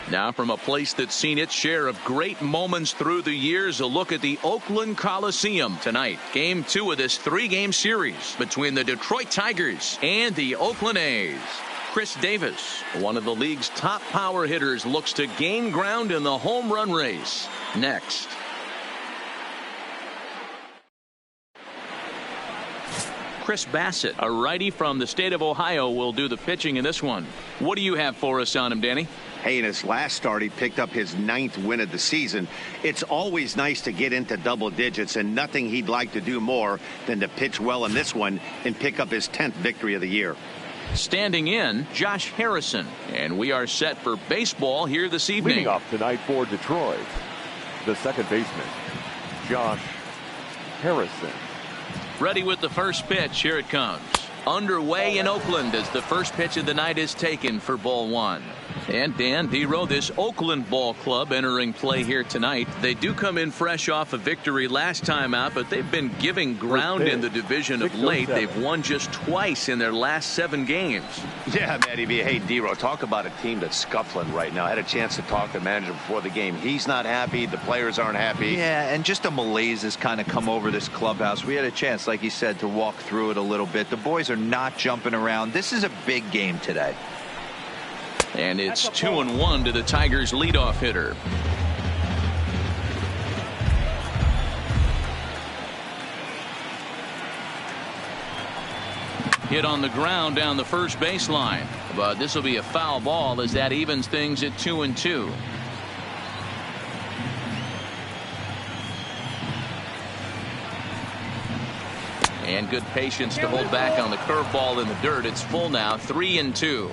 Now from a place that's seen its share of great moments through the years, a look at the Oakland Coliseum tonight. Game 2 of this 3-game series between the Detroit Tigers and the Oakland A's. Chris Davis, one of the league's top power hitters, looks to gain ground in the home run race. Next. Chris Bassett, a righty from the state of Ohio, will do the pitching in this one. What do you have for us on him, Danny? Hey, in his last start, he picked up his 9th win of the season. It's always nice to get into double digits, and nothing he'd like to do more than to pitch well in this one and pick up his 10th victory of the year. Standing in, Josh Harrison. And we are set for baseball here this evening. Leading off tonight for Detroit, the second baseman, Josh Harrison. Ready with the first pitch. Here it comes. Underway in Oakland as the first pitch of the night is taken for ball 1. And Dan Dero, this Oakland ball club entering play here tonight. They do come in fresh off a victory last time out, but they've been giving ground in the division of late. They've won just twice in their last 7 games. Yeah, Matty V. Hey, Dero, talk about a team that's scuffling right now. I had a chance to talk to the manager before the game. He's not happy. The players aren't happy. Yeah, and just a malaise has kind of come over this clubhouse. We had a chance, like you said, to walk through it a little bit. The boys are not jumping around. This is a big game today. And it's 2-1 to the Tigers' leadoff hitter. Hit on the ground down the first baseline, but this will be a foul ball as that evens things at 2-2. And good patience to hold back on the curveball in the dirt. It's full now, 3-2.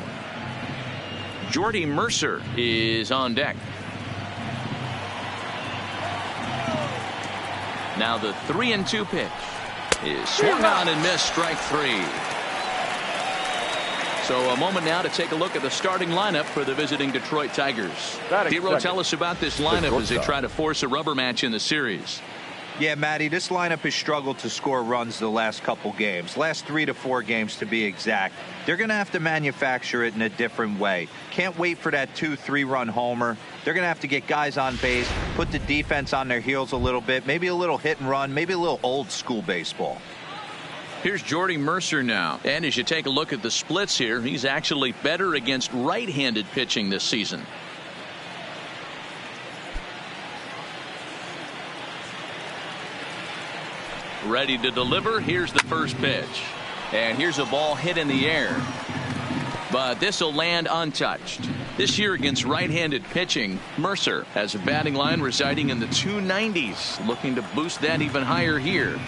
Jordy Mercer is on deck. Now the 3-2 pitch is swung on and missed, strike 3. So a moment now to take a look at the starting lineup for the visiting Detroit Tigers. Dero, tell us about this lineup as they try to force a rubber match in the series. Yeah, Matty, this lineup has struggled to score runs the last couple games. Last 3 to 4 games to be exact. They're going to have to manufacture it in a different way. Can't wait for that 2-3 run homer. They're going to have to get guys on base, put the defense on their heels a little bit, maybe a little hit and run, maybe a little old school baseball. Here's Jordy Mercer now. And as you take a look at the splits here, he's actually better against right-handed pitching this season. Ready to deliver. Here's the first pitch. And here's a ball hit in the air. But this will land untouched. This year against right-handed pitching, Mercer has a batting line residing in the 290s. Looking to boost that even higher here.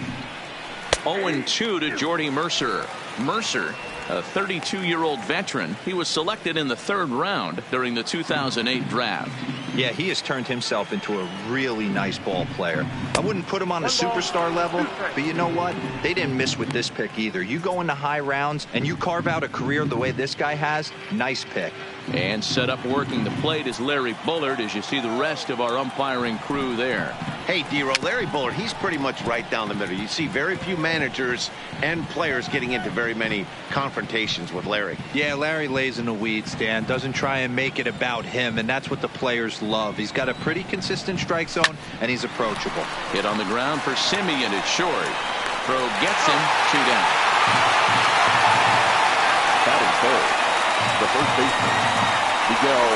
0-2 to Jordy Mercer. Mercer, a 32-year-old veteran. He was selected in the 3rd round during the 2008 draft. Yeah, he has turned himself into a really nice ball player. I wouldn't put him on a superstar level, but you know what? They didn't miss with this pick either. You go into high rounds and you carve out a career the way this guy has, nice pick. And set up working the plate is Larry Bullard as you see the rest of our umpiring crew there. Hey, Dero, Larry Bullard, he's pretty much right down the middle. You see very few managers and players getting into very many confrontations with Larry. Yeah, Larry lays in the weeds, Dan. Doesn't try and make it about him, and that's what the players love. He's got a pretty consistent strike zone, and he's approachable. Hit on the ground for Simeon. It's short. Throw gets him. 2 down. Batting third, the first baseman, Miguel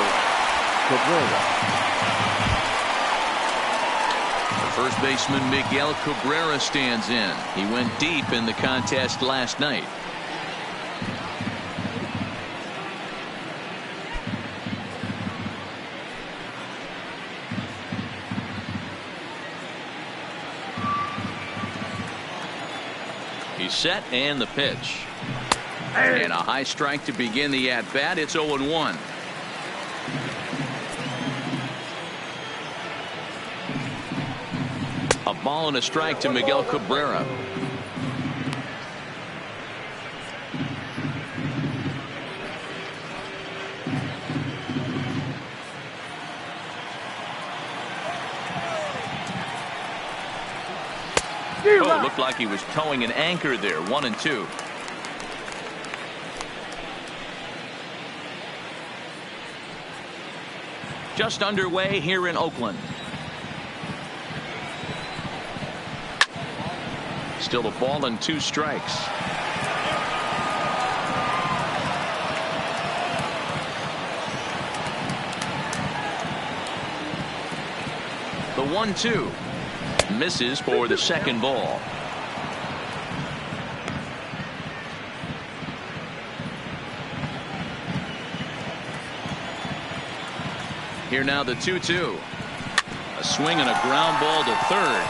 Cabrera. First baseman Miguel Cabrera stands in. He went deep in the contest last night. He's set and the pitch. And a high strike to begin the at-bat. It's 0-1. A ball and a strike to Miguel Cabrera. Oh, looked like he was towing an anchor there. 1-2. just underway here in Oakland. Still a ball and 2 strikes. The 1-2 misses for the second ball. Here now the 2-2. A swing and a ground ball to third.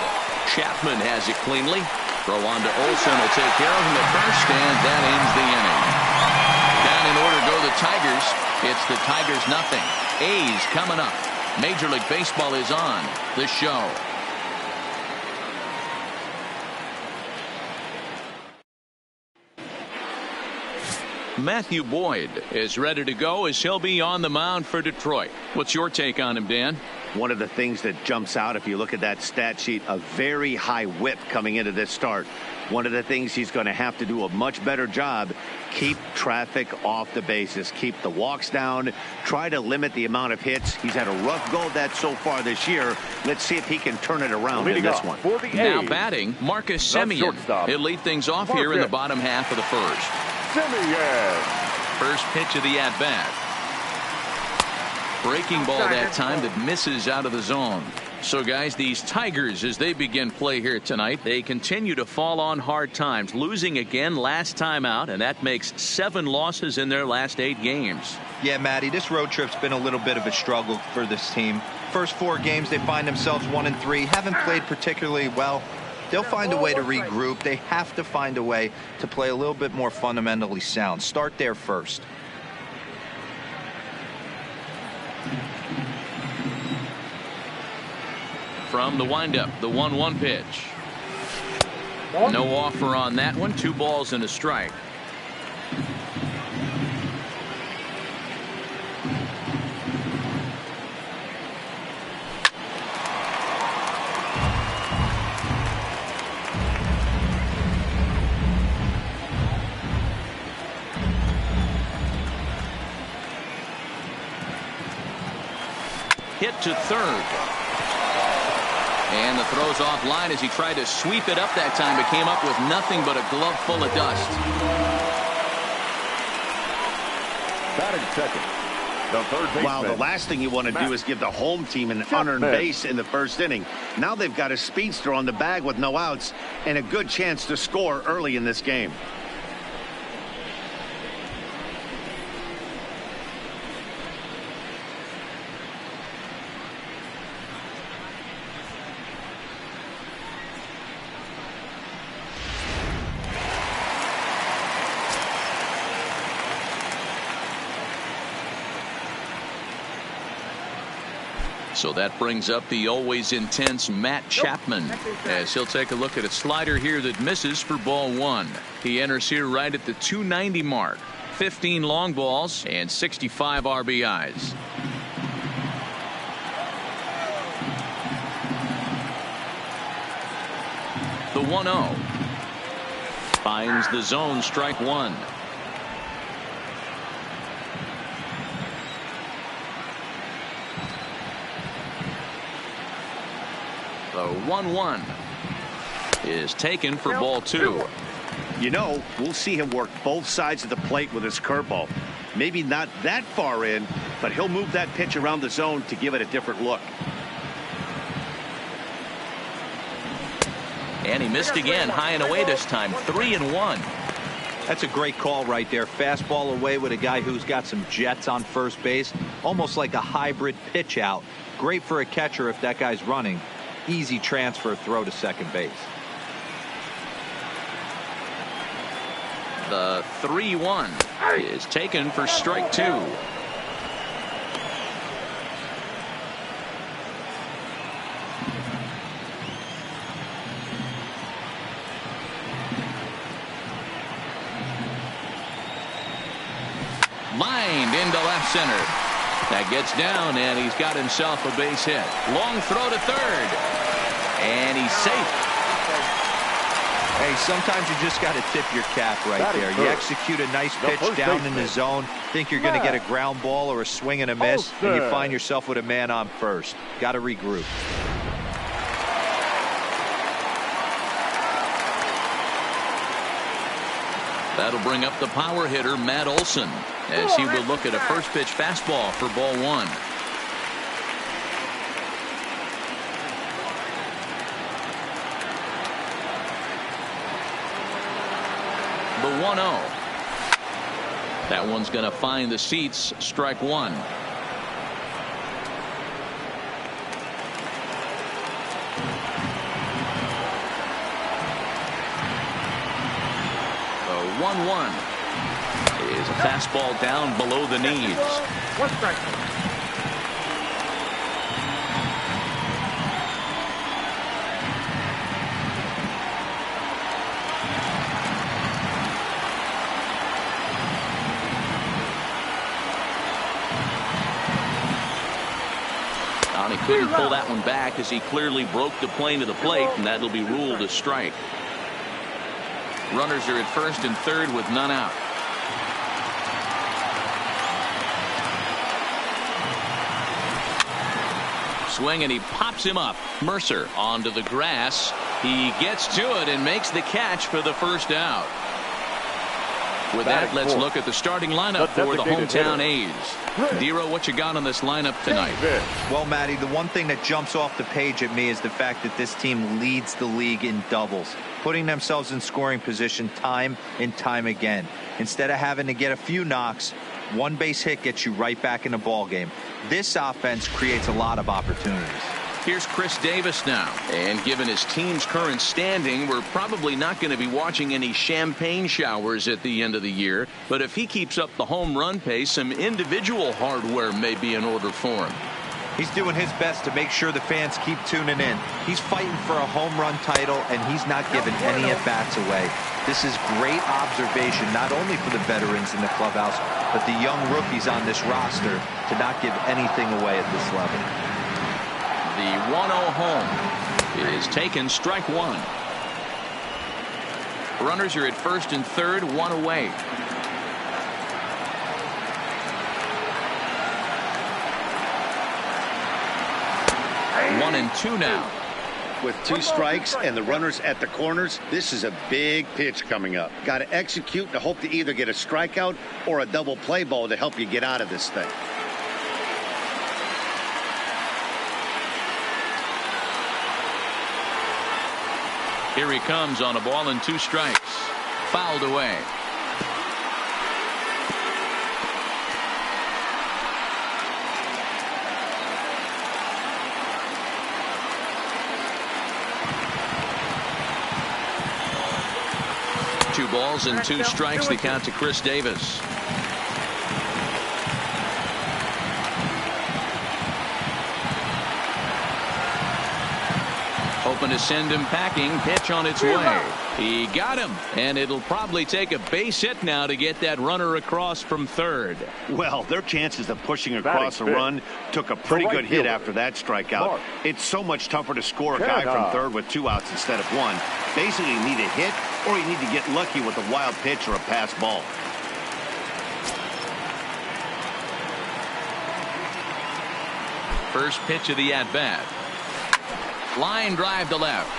Chapman has it cleanly. Throw on to Olsen will take care of him at first, and that ends the inning. Down in order go the Tigers. It's the Tigers nothing. A's coming up. Major League Baseball is on the show. Matthew Boyd is ready to go as he'll be on the mound for Detroit. What's your take on him, Dan? One of the things that jumps out if you look at that stat sheet, a very high whip coming into this start. One of the things he's going to have to do a much better job, keep traffic off the bases, keep the walks down, try to limit the amount of hits. He's had a rough go of that so far this year. Let's see if he can turn it around in this one. Now batting, Marcus Semien. He'll lead things off here in the bottom half of the first. First pitch of the at-bat. Breaking ball that time that misses out of the zone. So guys, these Tigers, as they begin play here tonight, they continue to fall on hard times, losing again last time out, and that makes 7 losses in their last 8 games. Yeah, Matty, this road trip's been a little bit of a struggle for this team. First 4 games they find themselves 1-3, haven't played particularly well. They'll find a way to regroup. They have to find a way to play a little bit more fundamentally sound. Start there first. From the windup, the 1-1 pitch. No offer on that one. 2 balls and a strike. Hit to third. And the throw's off line as he tried to sweep it up that time, but came up with nothing but a glove full of dust. Batting second, the third baseman. Wow, the last thing you want to do is give the home team an unearned base in the first inning. Now they've got a speedster on the bag with no outs and a good chance to score early in this game. So that brings up the always intense Matt Chapman as he'll take a look at a slider here that misses for ball 1. He enters here right at the 290 mark. 15 long balls and 65 RBIs. The 1-0 finds the zone, strike 1. The 1-1 is taken for ball 2. You know, we'll see him work both sides of the plate with his curveball. Maybe not that far in, but he'll move that pitch around the zone to give it a different look. And he missed again, high and away this time. 3-1. That's a great call right there. Fastball away with a guy who's got some jets on first base. Almost like a hybrid pitch out. Great for a catcher if that guy's running. Easy transfer throw to second base. The 3-1 is taken for strike 2. Lined into left center. That gets down, and he's got himself a base hit. Long throw to third. And he's safe. Hey, sometimes you just got to tip your cap right there. You execute a nice pitch down in the zone, think you're going to get a ground ball or a swing and a miss, and you find yourself with a man on first. Got to regroup. That'll bring up the power hitter, Matt Olson, as he will look at a first pitch fastball for ball one. The 1-0. That one's going to find the seats. Strike one. The 1-1 is a fastball down below the knees. One strike. He couldn't pull that one back as he clearly broke the plane of the plate, and that'll be ruled a strike. Runners are at first and third with none out. Swing, and he pops him up. Mercer onto the grass. He gets to it and makes the catch for the first out. With that, let's look at the starting lineup for the hometown A's. Dero, what you got on this lineup tonight? Well, Matty, the one thing that jumps off the page at me is the fact that this team leads the league in doubles, putting themselves in scoring position time and time again. Instead of having to get a few knocks, one base hit gets you right back in the ball game. This offense creates a lot of opportunities. Here's Chris Davis now, and given his team's current standing, we're probably not going to be watching any champagne showers at the end of the year, but if he keeps up the home run pace, some individual hardware may be in order for him. He's doing his best to make sure the fans keep tuning in. He's fighting for a home run title, and he's not giving any at-bats away. This is great observation, not only for the veterans in the clubhouse, but the young rookies on this roster to not give anything away at this level. The 1-0 home is taken. Strike one. Runners are at first and third, one away. 1-2 now. With two strikes and the runners at the corners, this is a big pitch coming up. Got to execute and hope to either get a strikeout or a double play ball to help you get out of this thing. Here he comes on a ball and two strikes. Fouled away. Two balls and two strikes, the count to Chris Davis. Hoping to send him packing. Pitch on its way. He got him, and it'll probably take a base hit now to get that runner across from third. Well, their chances of pushing across a run took a pretty good hit after that strikeout. It's so much tougher to score a guy from third with two outs instead of one. Basically, you need a hit, or you need to get lucky with a wild pitch or a pass ball. First pitch of the at-bat. Line drive to left.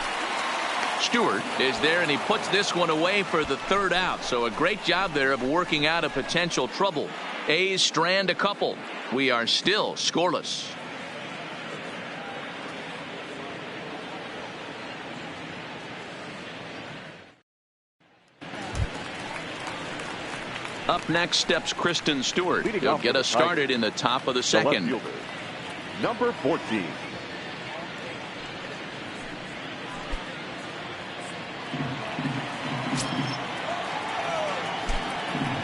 Stewart is there, and he puts this one away for the third out. So a great job there of working out a potential trouble. A's strand a couple. We are still scoreless. Up next steps Kristen Stewart. He'll get us started in the top of the second. Number 14.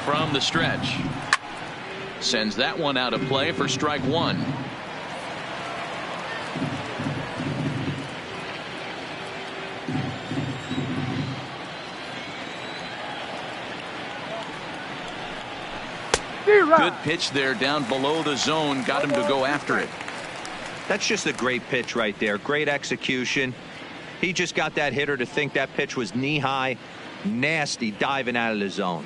From the stretch. Sends that one out of play for strike one. Good pitch there down below the zone. Got him to go after it. That's just a great pitch right there. Great execution. He just got that hitter to think that pitch was knee-high, nasty, diving out of the zone.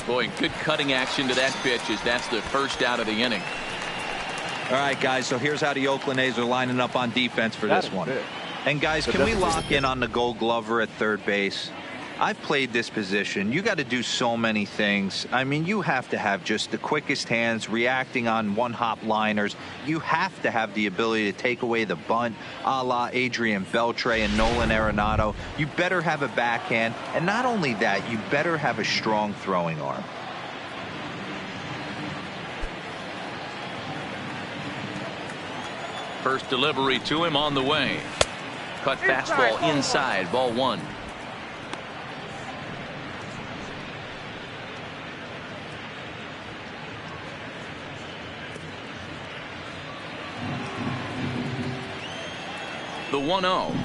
Boy, good cutting action to that pitch as that's the first out of the inning. All right, guys, so here's how the Oakland A's are lining up on defense for this one. And, guys, can we lock in on the Gold Glover at third base? I've played this position. You got to do so many things. I mean, you have to have just the quickest hands, reacting on one-hop liners. You have to have the ability to take away the bunt, a la Adrian Beltre and Nolan Arenado. You better have a backhand. And not only that, you better have a strong throwing arm. First delivery to him on the way. Cut fastball inside, ball one. The 1-0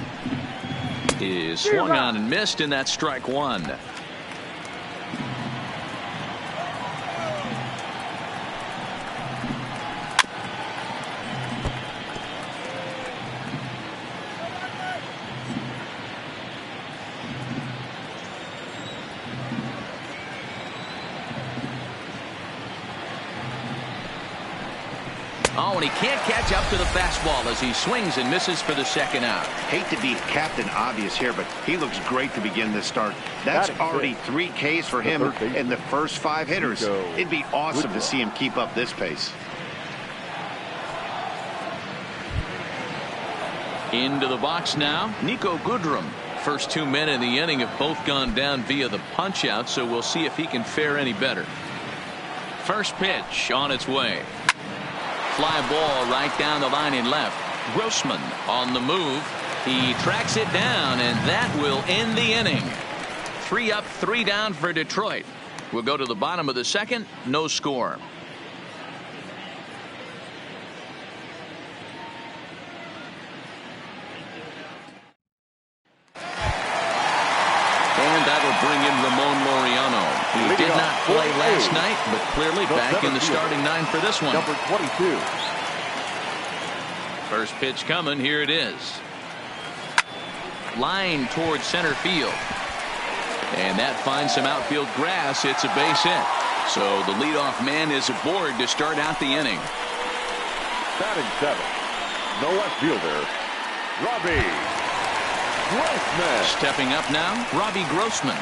is swung on and missed, and that's strike one. Oh, and he can't catch up to the fastball as he swings and misses for the second out. Hate to be Captain Obvious here, but he looks great to begin this start. That's already 3 Ks for him in the first 5 hitters. It'd be awesome to see him keep up this pace. Into the box now, Nico Goodrum. First 2 men in the inning have both gone down via the punch-out, so we'll see if he can fare any better. First pitch on its way. Fly ball right down the line in left. Grossman on the move. He tracks it down, and that will end the inning. 3 up, 3 down for Detroit. We'll go to the bottom of the second. No score. And that'll bring in Ramon Laureano. He did not play last night, but clearly back in the starting 9 for this one. Number 22. First pitch coming. Here it is. Line towards center field. And that finds some outfield grass. It's a base hit. So the leadoff man is aboard to start out the inning. Batting 7th. No left fielder. Robbie Grossman. Stepping up now, Robbie Grossman.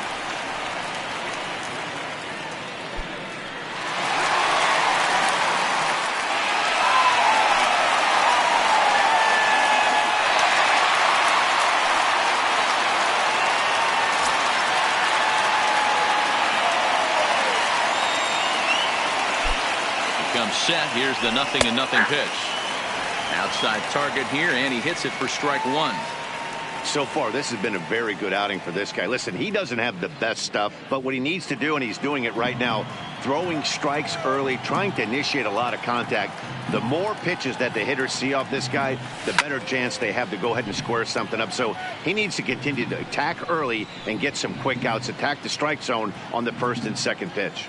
Comes set. Here's the 0-0 pitch. Outside target here, and he hits it for strike one. So far, this has been a very good outing for this guy. Listen, he doesn't have the best stuff, but what he needs to do, and he's doing it right now, throwing strikes early, trying to initiate a lot of contact. The more pitches that the hitters see off this guy, the better chance they have to go ahead and square something up. So he needs to continue to attack early and get some quick outs, attack the strike zone on the first and second pitch.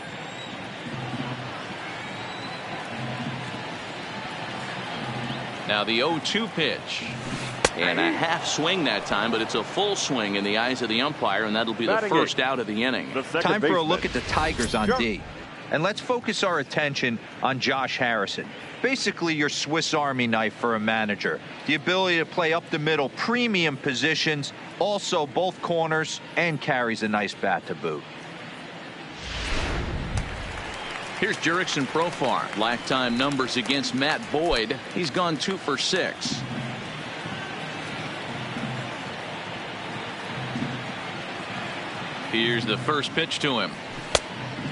Now the 0-2 pitch. And a half swing that time, but it's a full swing in the eyes of the umpire, and that'll be the first out of the inning. Time for a look at the Tigers on D. And let's focus our attention on Josh Harrison. Basically your Swiss Army knife for a manager. The ability to play up the middle, premium positions, also both corners, and carries a nice bat to boot. Here's Jurickson Profar. Lifetime numbers against Matt Boyd. He's gone 2 for 6. Here's the first pitch to him.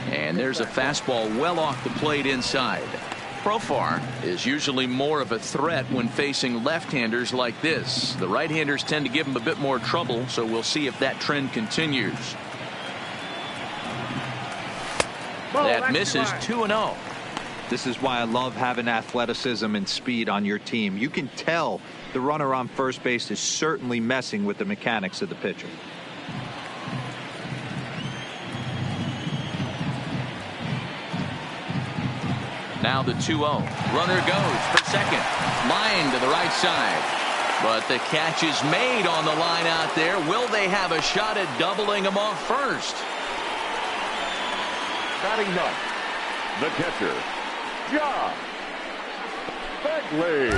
And there's a fastball well off the plate inside. Profar is usually more of a threat when facing left-handers like this. The right-handers tend to give him a bit more trouble, so we'll see if that trend continues. That misses 2-0. This is why I love having athleticism and speed on your team. You can tell the runner on first base is certainly messing with the mechanics of the pitcher. Now the 2-0. Runner goes for second. Line to the right side. But the catch is made on the line out there. Will they have a shot at doubling him off first? Batting ninth, the catcher, Josh Begley.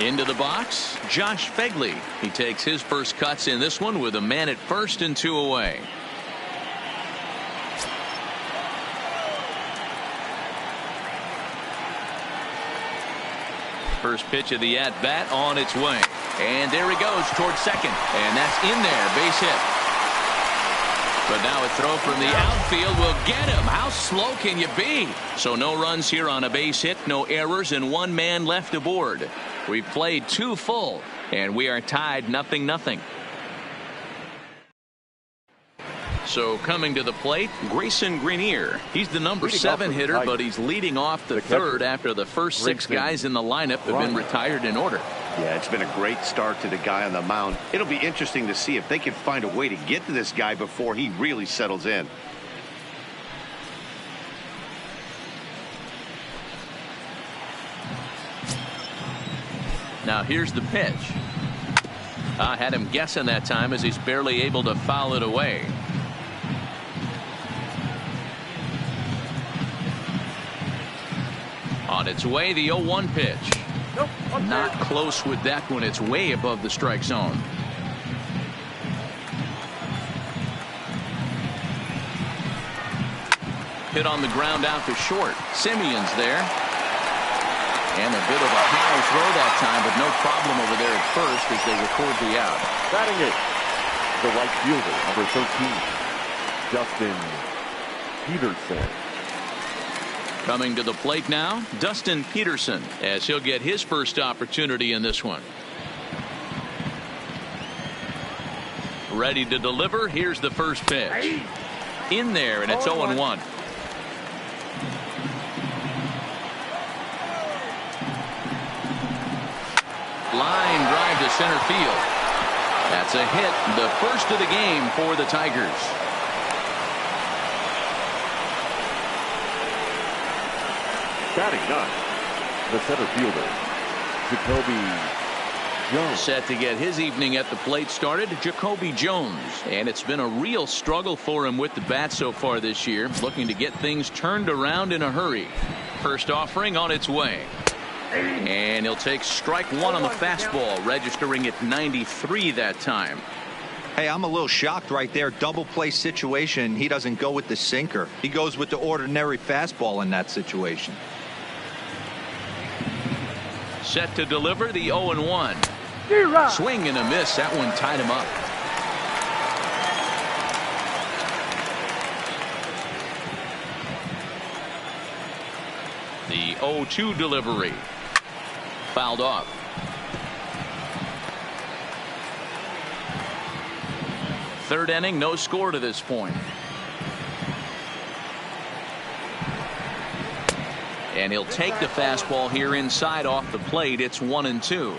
Into the box, Josh Begley. He takes his first cuts in this one with a man at first and 2 away. First pitch of the at-bat on its way. And there he goes towards second. And that's in there. Base hit. But now a throw from the outfield will get him. How slow can you be? So no runs here on a base hit, no errors, and 1 man left aboard. We've played 2 full, and we are tied 0-0. So coming to the plate, Grayson Greenier. He's the number 7 hitter, but he's leading off the third after the first 6 guys in the lineup have been retired in order. Yeah, it's been a great start to the guy on the mound. It'll be interesting to see if they can find a way to get to this guy before he really settles in. Now here's the pitch. I had him guessing that time as he's barely able to foul it away. On its way, the 0-1 pitch. Not close with that one. It's way above the strike zone. Hit on the ground out to short. Simeon's there. And a bit of a high throw that time, but no problem over there at first as they record the out. Batting it, the right fielder, number 13, Dustin Peterson. Coming to the plate now, Dustin Peterson, as he'll get his first opportunity in this one. Ready to deliver. Here's the first pitch. In there, and it's 0-1. Line drive to center field. That's a hit, the first of the game for the Tigers. Batting ninth, the center fielder, Jacoby Jones. Set to get his evening at the plate started, Jacoby Jones. And it's been a real struggle for him with the bat so far this year, looking to get things turned around in a hurry. First offering on its way. And he'll take strike 1 on the fastball, registering at 93 that time. Hey, I'm a little shocked right there. Double play situation. He doesn't go with the sinker. He goes with the ordinary fastball in that situation. Set to deliver the 0-1. Swing and a miss. That one tied him up. The 0-2 delivery. Fouled off. Third inning, no score to this point. And he'll take the fastball here inside off the plate. It's 1-2.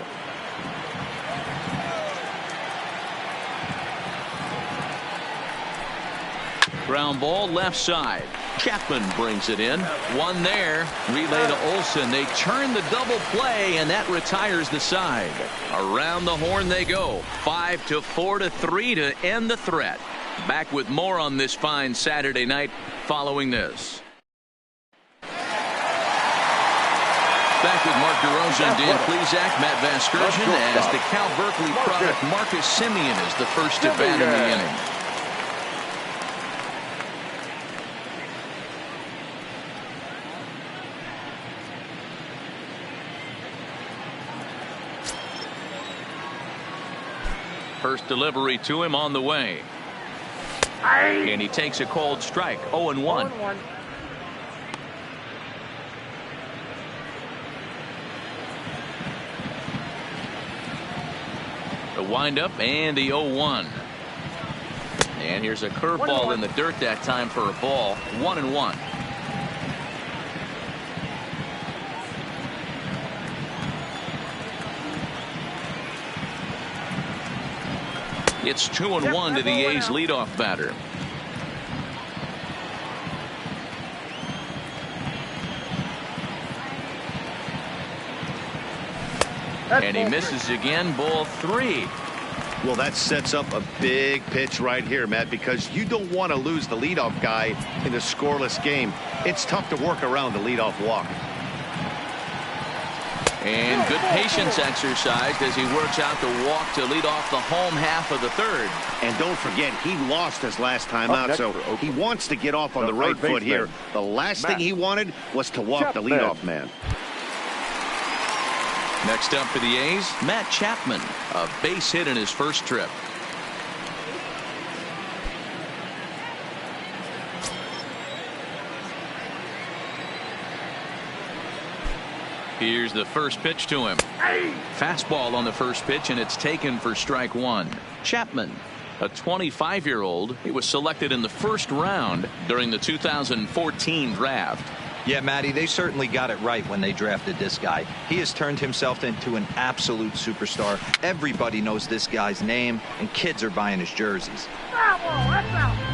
Ground ball left side. Chapman brings it in. One there. Relay to Olsen. They turn the double play, and that retires the side. Around the horn they go. 5-4-3 to end the threat. Back with more on this fine Saturday night following this. Back with Mark DeRosa and Dan Plesac, Matt Vasgersian, as the Cal Berkeley product Marcus Simeon is the first at bat in the inning. First delivery to him on the way. And he takes a cold strike. 0-1. The windup and the 0-1. And here's a curveball in the dirt that time for a ball. 1-1. It's 2-1 to the A's leadoff batter. And he misses again, ball 3. Well, that sets up a big pitch right here, Matt, because you don't want to lose the leadoff guy in a scoreless game. It's tough to work around the leadoff walk. And good patience exercised as he works out the walk to lead off the home half of the third. And don't forget, he lost his last time out, so he wants to get off on the right foot here. The last thing he wanted was to walk the leadoff man. Next up for the A's, Matt Chapman, a base hit in his first trip. Here's the first pitch to him. Fastball on the first pitch, and it's taken for strike 1. Chapman, a 25-year-old, he was selected in the first round during the 2014 draft. Yeah, Matty, they certainly got it right when they drafted this guy. He has turned himself into an absolute superstar. Everybody knows this guy's name, and kids are buying his jerseys. Bravo,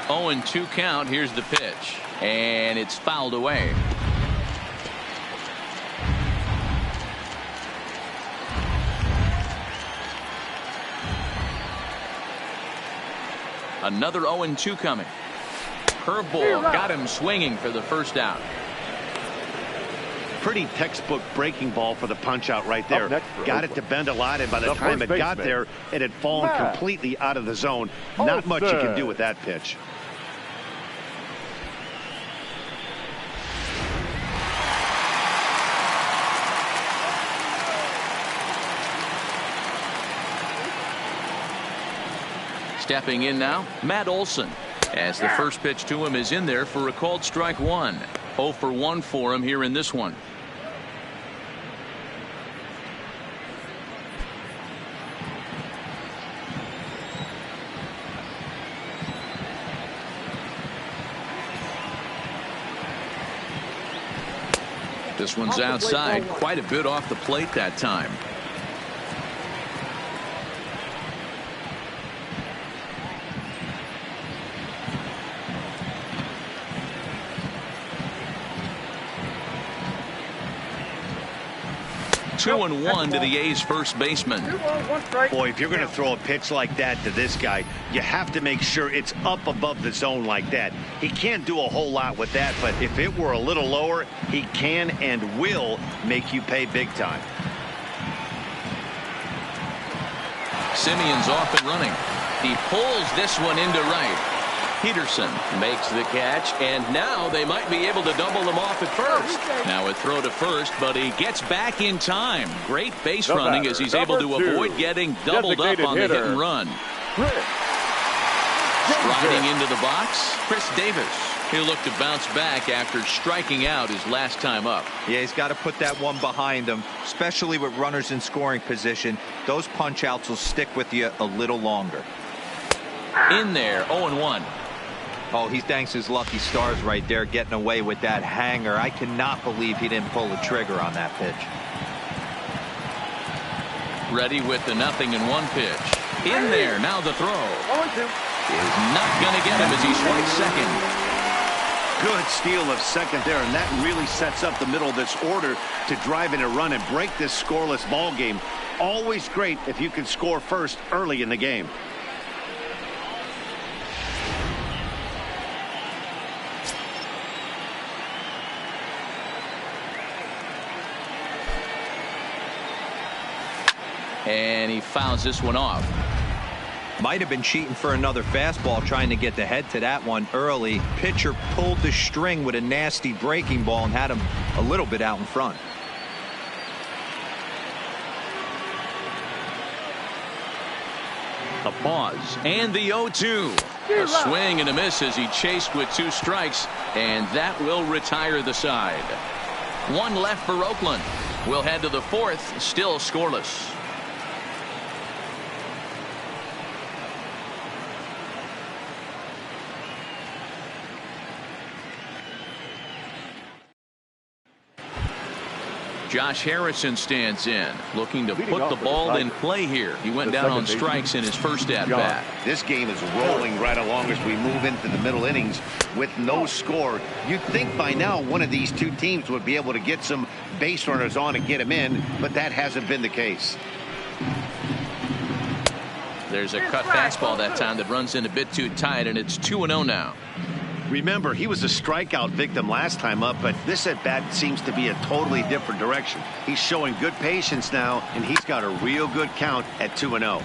0-2 count. Here's the pitch, and it's fouled away. Another 0-2 coming. Curveball got him swinging for the first out. Pretty textbook breaking ball for the punch out right there. Got it to bend a lot, and by the time it got there, it had fallen completely out of the zone. Not much you can do with that pitch. Stepping in now, Matt Olson, as the first pitch to him is in there for a called strike 1. 0 for 1 for him here in this one. This one's outside, quite a bit off the plate that time. Two and one to the A's first baseman. Boy, if you're going to throw a pitch like that to this guy, you have to make sure it's up above the zone like that. He can't do a whole lot with that, but if it were a little lower, he can and will make you pay big time. Simeon's off and running. He pulls this one into right. Peterson makes the catch, and now they might be able to double them off at first. Now a throw to first, but he gets back in time. Great base running as he's able to avoid getting doubled up on the hit and run. Striding into the box, Chris Davis. He'll look to bounce back after striking out his last time up. Yeah, he's got to put that one behind him, especially with runners in scoring position. Those punch outs will stick with you a little longer. In there, 0-1. Oh, he thanks his lucky stars right there getting away with that hanger. I cannot believe he didn't pull the trigger on that pitch. Ready with the 0-1 pitch. In there, now the throw. Is not going to get him as he swipes second. Good steal of second there, and that really sets up the middle of this order to drive in a run and break this scoreless ball game. Always great if you can score first early in the game. And he fouls this one off. Might have been cheating for another fastball, trying to get the head to that one early. Pitcher pulled the string with a nasty breaking ball and had him a little bit out in front. A pause and the 0-2. A swing and a miss as he chased with 2 strikes, and that will retire the side. 1 left for Oakland. We'll head to the 4th, still scoreless. Josh Harrison stands in, looking to put the ball in play here. He went down on strikes in his first at-bat. This game is rolling right along as we move into the middle innings with no score. You'd think by now one of these two teams would be able to get some base runners on and get them in, but that hasn't been the case. There's a cut fastball that time that runs in a bit too tight, and it's 2-0 now. Remember, he was a strikeout victim last time up, but this at-bat seems to be a totally different direction. He's showing good patience now, and he's got a real good count at 2-0.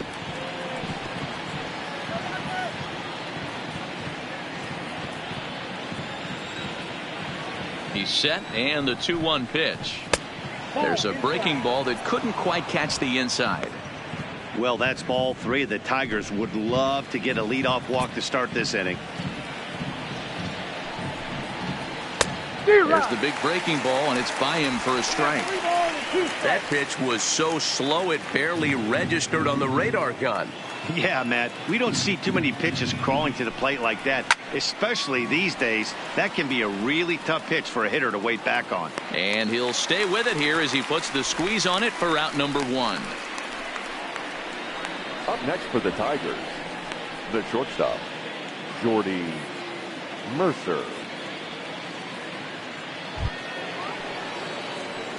He's set, and the 2-1 pitch. There's a breaking ball that couldn't quite catch the inside. Well, that's ball three. The Tigers would love to get a leadoff walk to start this inning. There's the big breaking ball, and it's by him for a strike. That pitch was so slow it barely registered on the radar gun. Yeah, Matt, we don't see too many pitches crawling to the plate like that, especially these days. That can be a really tough pitch for a hitter to wait back on. And he'll stay with it here as he puts the squeeze on it for out number one. Up next for the Tigers, the shortstop, Jordy Mercer.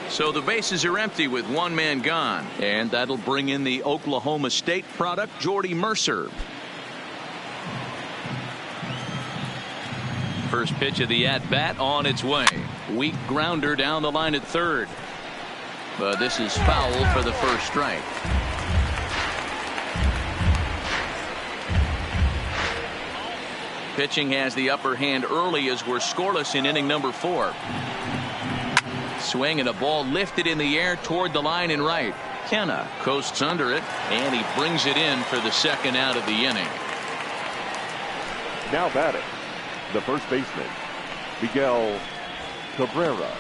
So the bases are empty with one man gone, and that'll bring in the Oklahoma State product, Jordy Mercer. First pitch of the at-bat on its way. Weak grounder down the line at third. But this is foul for the first strike. Pitching has the upper hand early as we're scoreless in inning number 4. Swing and a ball lifted in the air toward the line and right. Kenna coasts under it, and he brings it in for the second out of the inning. Now batting, the first baseman, Miguel Cabrera.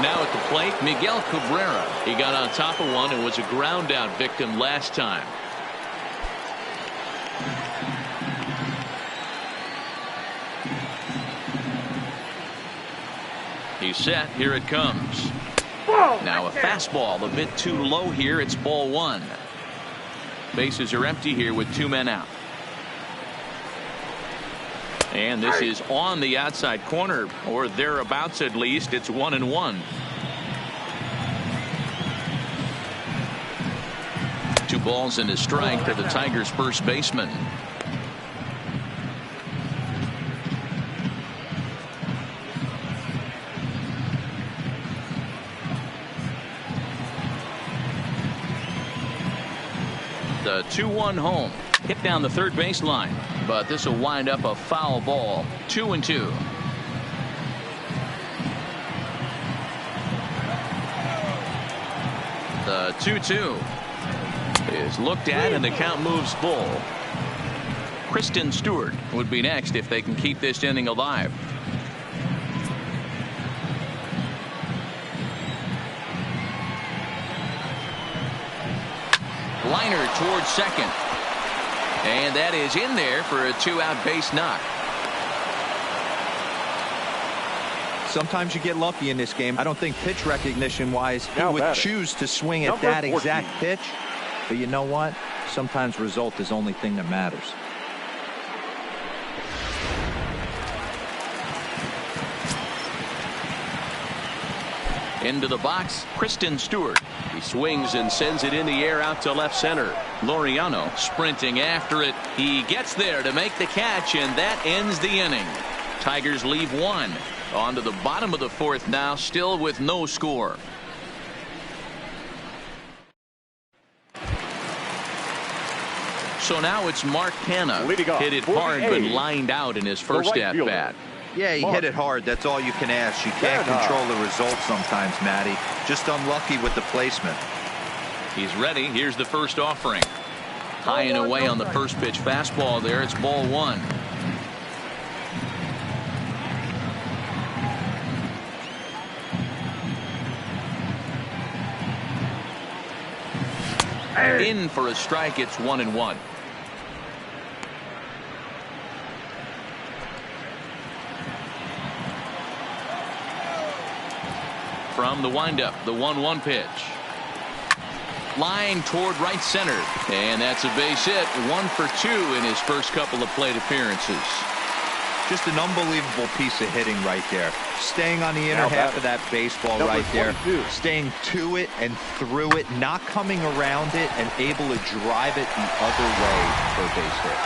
Now at the plate, Miguel Cabrera. He got on top of one and was a ground out victim last time. He's set. Here it comes. Now a fastball a bit too low here. It's ball one. Bases are empty here with two men out. And this is on the outside corner, or thereabouts at least. It's 1-1. 2 balls and a strike to the Tigers' first baseman. The 2-1 home. Hit down the third baseline, but this will wind up a foul ball. 2-2. The 2-2 is looked at, and the count moves full. Kristen Stewart would be next if they can keep this inning alive. Liner towards second. And that is in there for a 2-out base knock. Sometimes you get lucky in this game. I don't think pitch recognition wise he would choose to swing at that exact pitch. But you know what? Sometimes result is the only thing that matters. Into the box, Kristen Stewart. He swings and sends it in the air out to left center. Laureano sprinting after it. He gets there to make the catch, and that ends the inning. Tigers leave one. On to the bottom of the fourth now, still with no score. So now it's Mark Canha. Hit it hard but lined out in his first at-bat. Yeah, he hit it hard. That's all you can ask. You can't control the result sometimes, Matty. Just unlucky with the placement. He's ready. Here's the first offering. High and away on the first pitch fastball there. It's ball one. In for a strike. It's 1-1. From the windup, the 1-1 pitch. Line toward right center. And that's a base hit. 1 for 2 in his first couple of plate appearances. Just an unbelievable piece of hitting right there. Staying on the inner half of that baseball right there. Staying to it and through it. Not coming around it and able to drive it the other way for a base hit.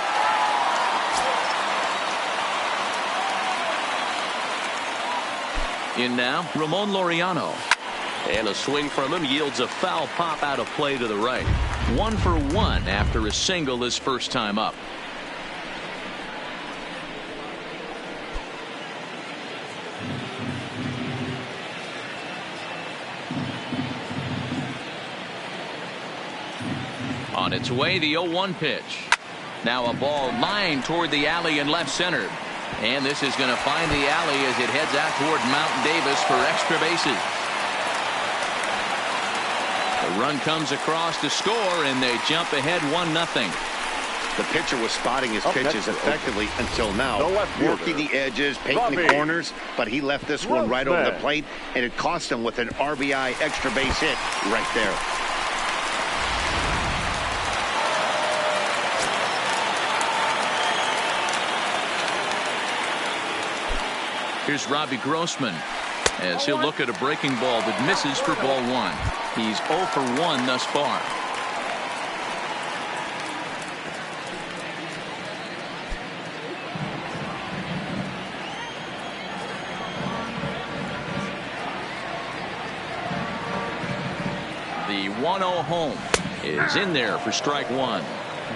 In now, Ramon Laureano. And a swing from him yields a foul pop out of play to the right. 1 for 1 after a single his first time up. On its way, the 0-1 pitch. Now a ball lined toward the alley in left center. And this is going to find the alley as it heads out toward Mountain Davis for extra bases. The run comes across to score, and they jump ahead 1-0. The pitcher was spotting his pitches effectively until now, working the edges, painting the corners, but he left this one right over the plate, and it cost him with an RBI extra base hit right there. Here's Robbie Grossman as he'll look at a breaking ball that misses for ball 1. He's 0 for 1 thus far. The 1-0 home is in there for strike 1.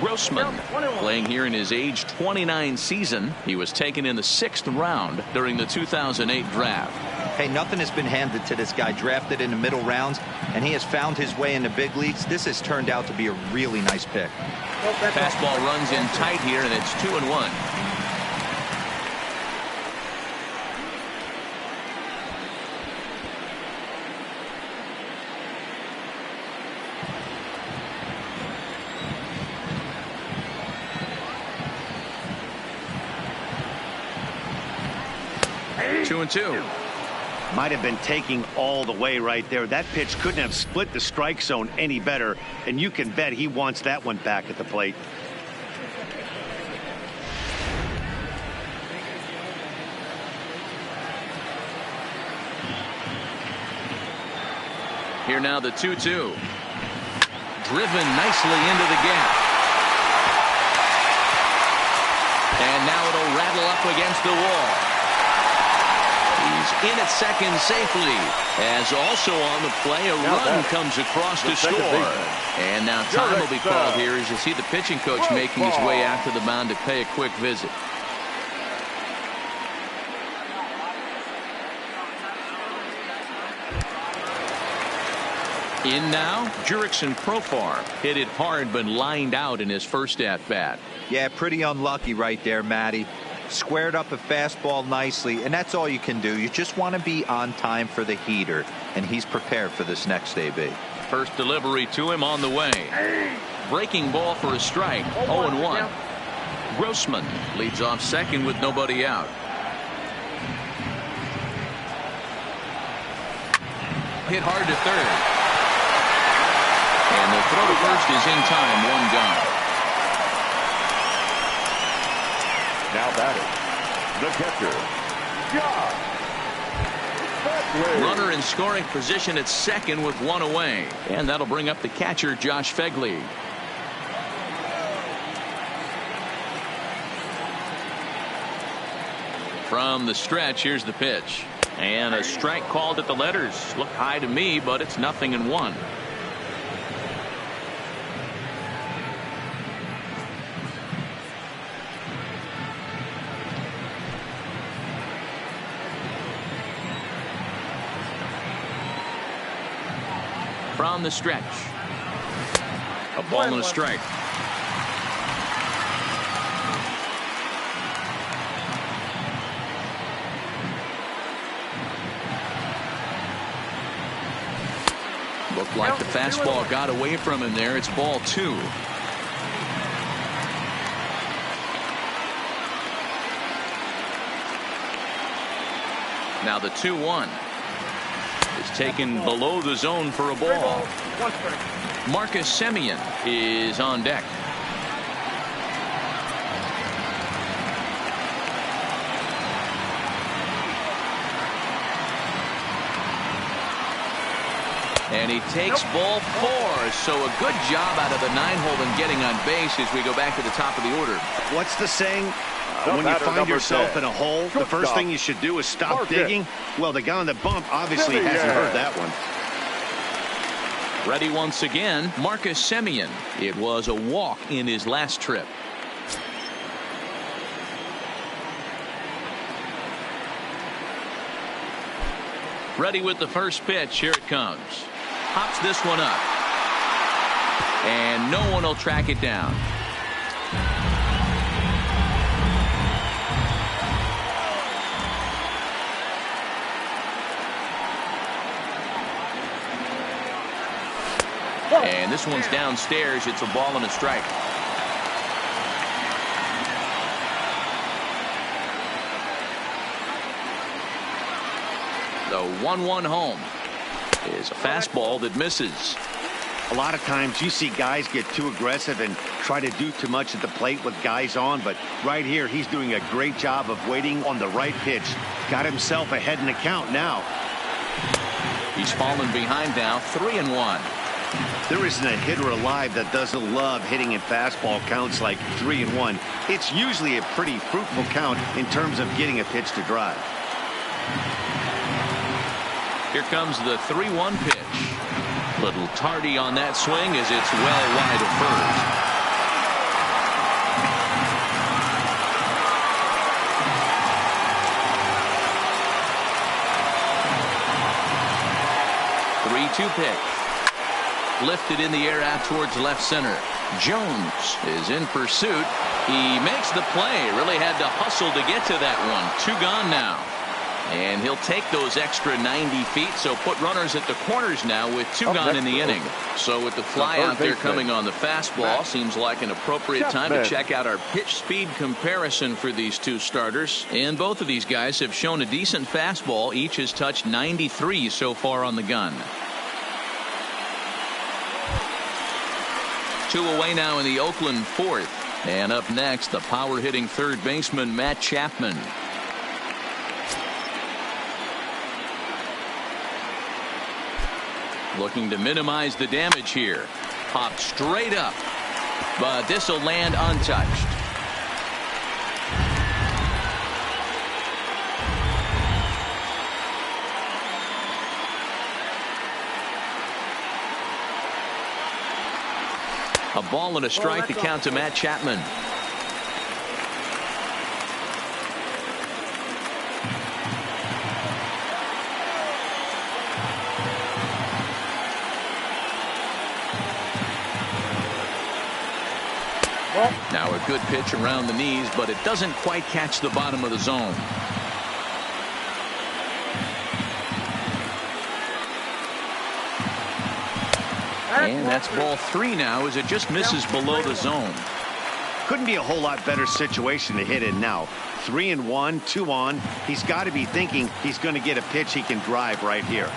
Grossman playing here in his age 29 season. He was taken in the 6th round during the 2008 draft. Hey, nothing has been handed to this guy. Drafted in the middle rounds, and he has found his way in the big leagues. This has turned out to be a really nice pick. Fastball runs in tight here, and it's 2-1. 2-2. Might have been taking all the way right there. That pitch couldn't have split the strike zone any better, and you can bet he wants that one back at the plate. Here now the 2-2. Driven nicely into the gap. And now it'll rattle up against the wall. He's in at second safely, as also on the play a run comes across to score. And now time will be called here as you see the pitching coach making his way out to the mound to pay a quick visit. In now, Jurickson Profar hit it hard but lined out in his first at-bat. Yeah, pretty unlucky right there, Matty. Squared up a fastball nicely, and that's all you can do. You just want to be on time for the heater, and he's prepared for this next AB. First delivery to him on the way. Breaking ball for a strike. 0-1. Grossman leads off second with nobody out. Hit hard to third. And the throw to first is in time. 1 gone. Now batting, the catcher, Josh. Runner in scoring position at second with 1 away. And that'll bring up the catcher, Josh Fegley. From the stretch, here's the pitch. And a strike called at the letters. Looked high to me, but it's 0-1. From the stretch. A ball and a strike. Looked like the fastball got away from him there. It's ball 2. Now the 2-1. is taken below the zone for a ball. Marcus Semien is on deck. And he takes ball 4. So a good job out of the 9-hole in getting on base as we go back to the top of the order. What's the saying? When you find yourself in a hole, the first thing you should do is stop digging. Well, the guy on the bump obviously hasn't heard that one. Ready once again, Marcus Semien. It was a walk in his last trip. Ready with the first pitch. Here it comes. Hops this one up. And no one will track it down. And this one's downstairs. It's a ball and a strike. The 1-1 home is a fastball that misses. A lot of times you see guys get too aggressive and try to do too much at the plate with guys on, but right here he's doing a great job of waiting on the right pitch. Got himself ahead in the count now. He's fallen behind now, 3-1. There isn't a hitter alive that doesn't love hitting in fastball counts like 3-1. It's usually a pretty fruitful count in terms of getting a pitch to drive. Here comes the 3-1 pitch. Little tardy on that swing as it's well wide of first. The 3-2 pitch. Lifted in the air out towards left center. Jones is in pursuit. He makes the play. Really had to hustle to get to that one. 2 gone now. And he'll take those extra 90 feet, so put runners at the corners now with 2 gone in the inning. So with the fly out there coming on the fastball, seems like an appropriate time to check out our pitch speed comparison for these 2 starters. And both of these guys have shown a decent fastball. Each has touched 93 so far on the gun. 2 away now in the Oakland 4th. And up next, the power hitting third baseman Matt Chapman. Looking to minimize the damage here. Popped straight up. But this will land untouched. A ball and a strike to count to Matt Chapman. Now a good pitch around the knees, but it doesn't quite catch the bottom of the zone. And that's ball 3 now as it just misses below the zone. Couldn't be a whole lot better situation to hit in now. 3-1, 2 on. He's got to be thinking he's going to get a pitch he can drive right here.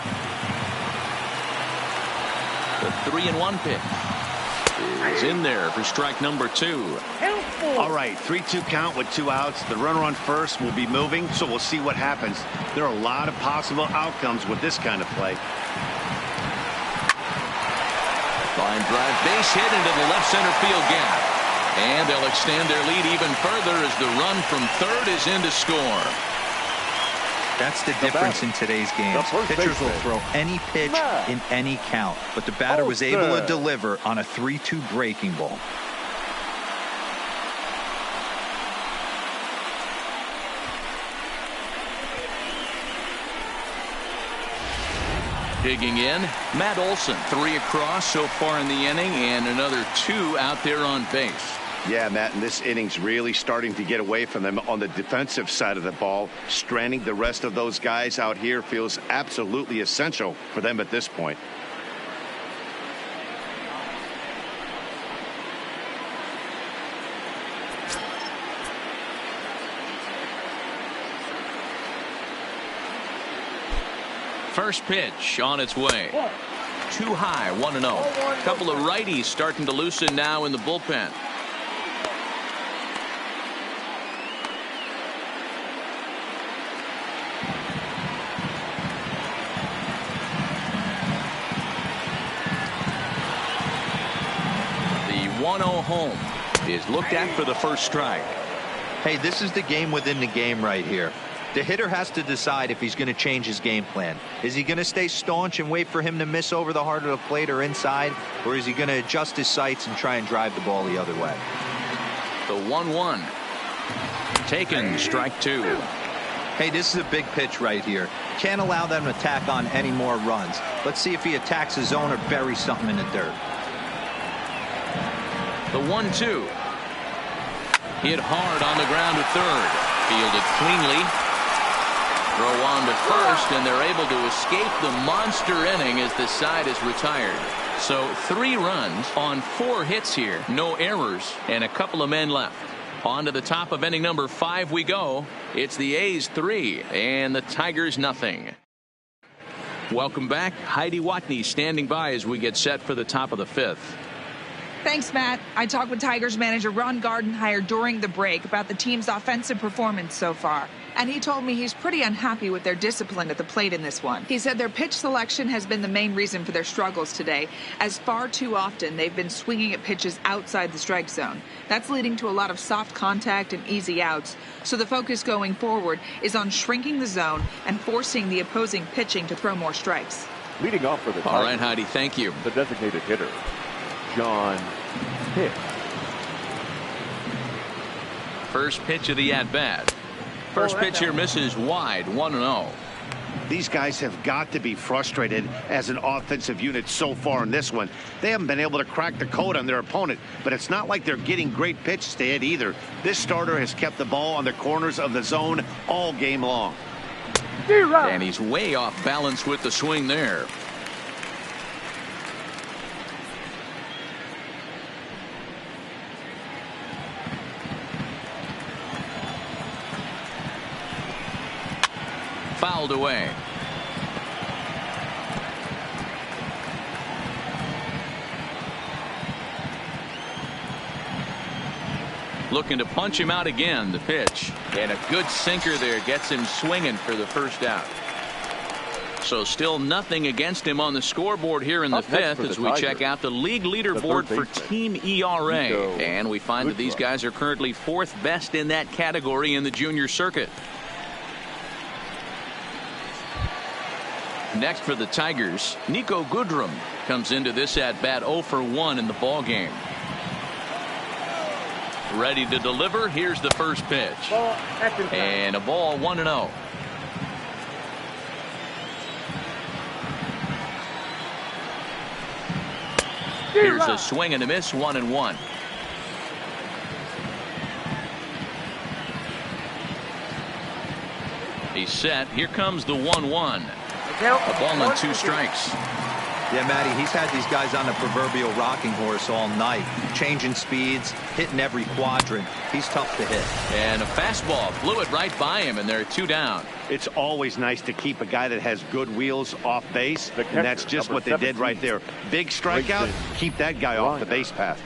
The 3-1 pitch is in there for strike number 2. All right, 3-2 count with 2 outs. The runner on first will be moving, so we'll see what happens. There are a lot of possible outcomes with this kind of play. Line drive, base hit into the left center field gap. And they'll extend their lead even further as the run from third is in to score. That's the difference in today's games. Pitchers will throw any pitch in any count, but the batter was able to deliver on a 3-2 breaking ball. Digging in, Matt Olson, 3 across so far in the inning, and another 2 out there on base. Yeah, Matt, and this inning's really starting to get away from them on the defensive side of the ball. Stranding the rest of those guys out here feels absolutely essential for them at this point. First pitch on its way. Too high, 1-0. A couple of righties starting to loosen now in the bullpen. The 1-0 home is looked at for the first strike. Hey, this is the game within the game right here. The hitter has to decide if he's going to change his game plan. Is he going to stay staunch and wait for him to miss over the heart of the plate or inside? Or is he going to adjust his sights and try and drive the ball the other way? The 1-1. Taken, strike 2. Hey, this is a big pitch right here. Can't allow them to tack on any more runs. Let's see if he attacks his zone or buries something in the dirt. The 1-2. Hit hard on the ground to third. Fielded cleanly. Throw on to first, and they're able to escape the monster inning as the side is retired. So 3 runs on 4 hits here. No errors, and a couple of men left. On to the top of inning number 5 we go. It's the A's 3 and the Tigers nothing. Welcome back. Heidi Watney standing by as we get set for the top of the 5th. Thanks, Matt. I talked with Tigers manager Ron Gardenhire during the break about the team's offensive performance so far. And he told me he's pretty unhappy with their discipline at the plate in this one. He said their pitch selection has been the main reason for their struggles today, as far too often they've been swinging at pitches outside the strike zone. That's leading to a lot of soft contact and easy outs. So the focus going forward is on shrinking the zone and forcing the opposing pitching to throw more strikes. Leading off for the Tigers. All right, Heidi, thank you. The designated hitter, John Hicks. First pitch of the at-bat. First pitch here misses wide, 1-0. These guys have got to be frustrated as an offensive unit so far in this one. They haven't been able to crack the code on their opponent, but it's not like they're getting great pitches to hit either. This starter has kept the ball on the corners of the zone all game long. And he's way off balance with the swing there. Fouled away. Looking to punch him out again. The pitch, and a good sinker there gets him swinging for the first out. So still nothing against him on the scoreboard here in the 5th as we check out the league leaderboard for team ERA. And we find that these guys are currently 4th best in that category in the junior circuit. Next for the Tigers, Nico Goodrum comes into this at-bat 0 for 1 in the ball game. Ready to deliver. Here's the first pitch. And a ball, 1-0. Here's a swing and a miss, 1-1. He's set. Here comes the 1-1. A ball and 2 strikes. Yeah, Matty, he's had these guys on the proverbial rocking horse all night, changing speeds, hitting every quadrant. He's tough to hit. And a fastball flew it right by him, and there are 2 down. It's always nice to keep a guy that has good wheels off base, and that's just what they did right there. Big strikeout, keep that guy off the base path.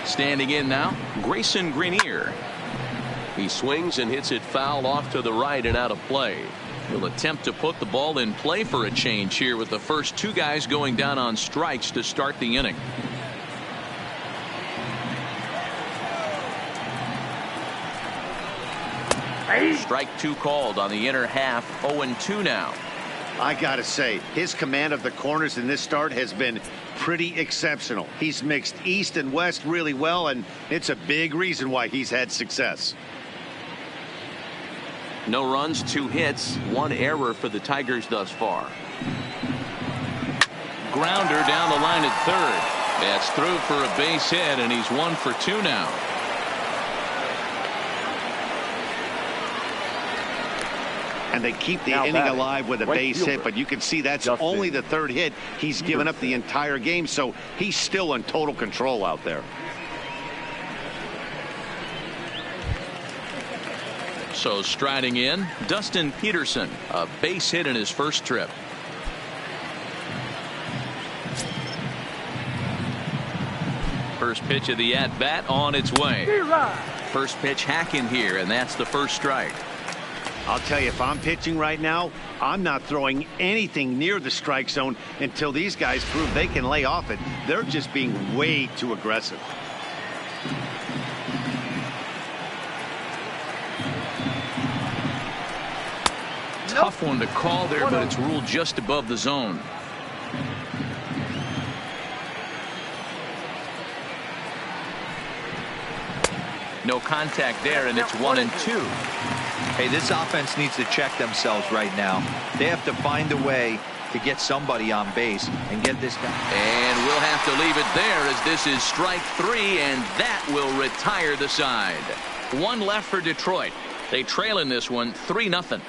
Standing in now, Grayson Greenier. He swings and hits it foul off to the right and out of play. He'll attempt to put the ball in play for a change here with the first 2 guys going down on strikes to start the inning. Strike 2 called on the inner half. 0-2 now. I gotta say, his command of the corners in this start has been pretty exceptional. He's mixed east and west really well, and it's a big reason why he's had success. No runs, 2 hits, 1 error for the Tigers thus far. Grounder down the line at third. That's through for a base hit, and he's 1 for 2 now. and they keep the Now inning batting, alive with a right base fielder, hit, but you can see that's Justin only the third hit he's given up the entire game, so he's still in total control out there. So striding in, Dustin Peterson, a base hit in his first trip. First pitch of the at-bat on its way. First pitch hacking here, and that's the first strike. I'll tell you, if I'm pitching right now, I'm not throwing anything near the strike zone until these guys prove they can lay off it. They're just being way too aggressive. Tough one to call there, but it's ruled just above the zone. No contact there, and it's 1-2. Hey, this offense needs to check themselves right now. They have to find a way to get somebody on base and get this guy. And we'll have to leave it there as this is strike 3, and that will retire the side. One left for Detroit. They trail in this one 3-0.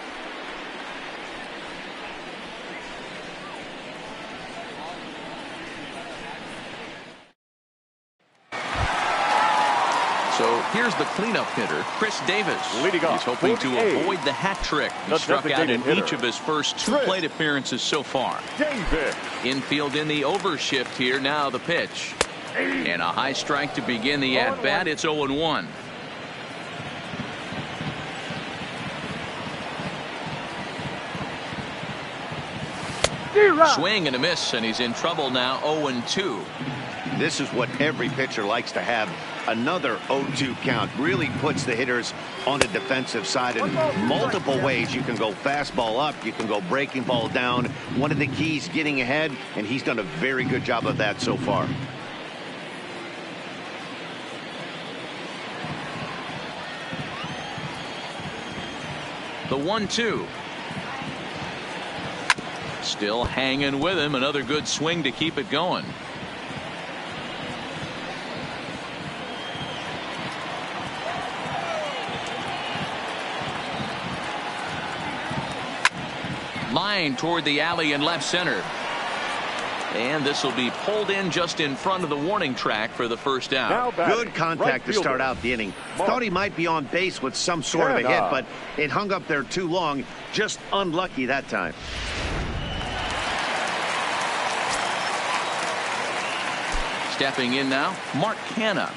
So here's the cleanup hitter, Chris Davis. Leading off, He's hoping to 48. avoid the hat trick. He The struck out in designated each hitter, of his first 2 Chris plate appearances so far. Davis. Infield in the overshift here. Now the pitch. And a high strike to begin the at-bat. It's 0-1. Swing and a miss, and he's in trouble now. 0-2. This is what every pitcher likes to have. Another 0-2 count really puts the hitters on the defensive side in multiple ways. You can go fastball up, you can go breaking ball down. One of the keys, getting ahead, and he's done a very good job of that so far. The 1-2. Still hanging with him. Another good swing to keep it going. Line toward the alley in left center. And this will be pulled in just in front of the warning track for the first out. Now batting, Good contact right to start fielder, out the inning. Mark. Thought he might be on base with some sort of a hit, but it hung up there too long. Just unlucky that time. Stepping in now, Mark Canha.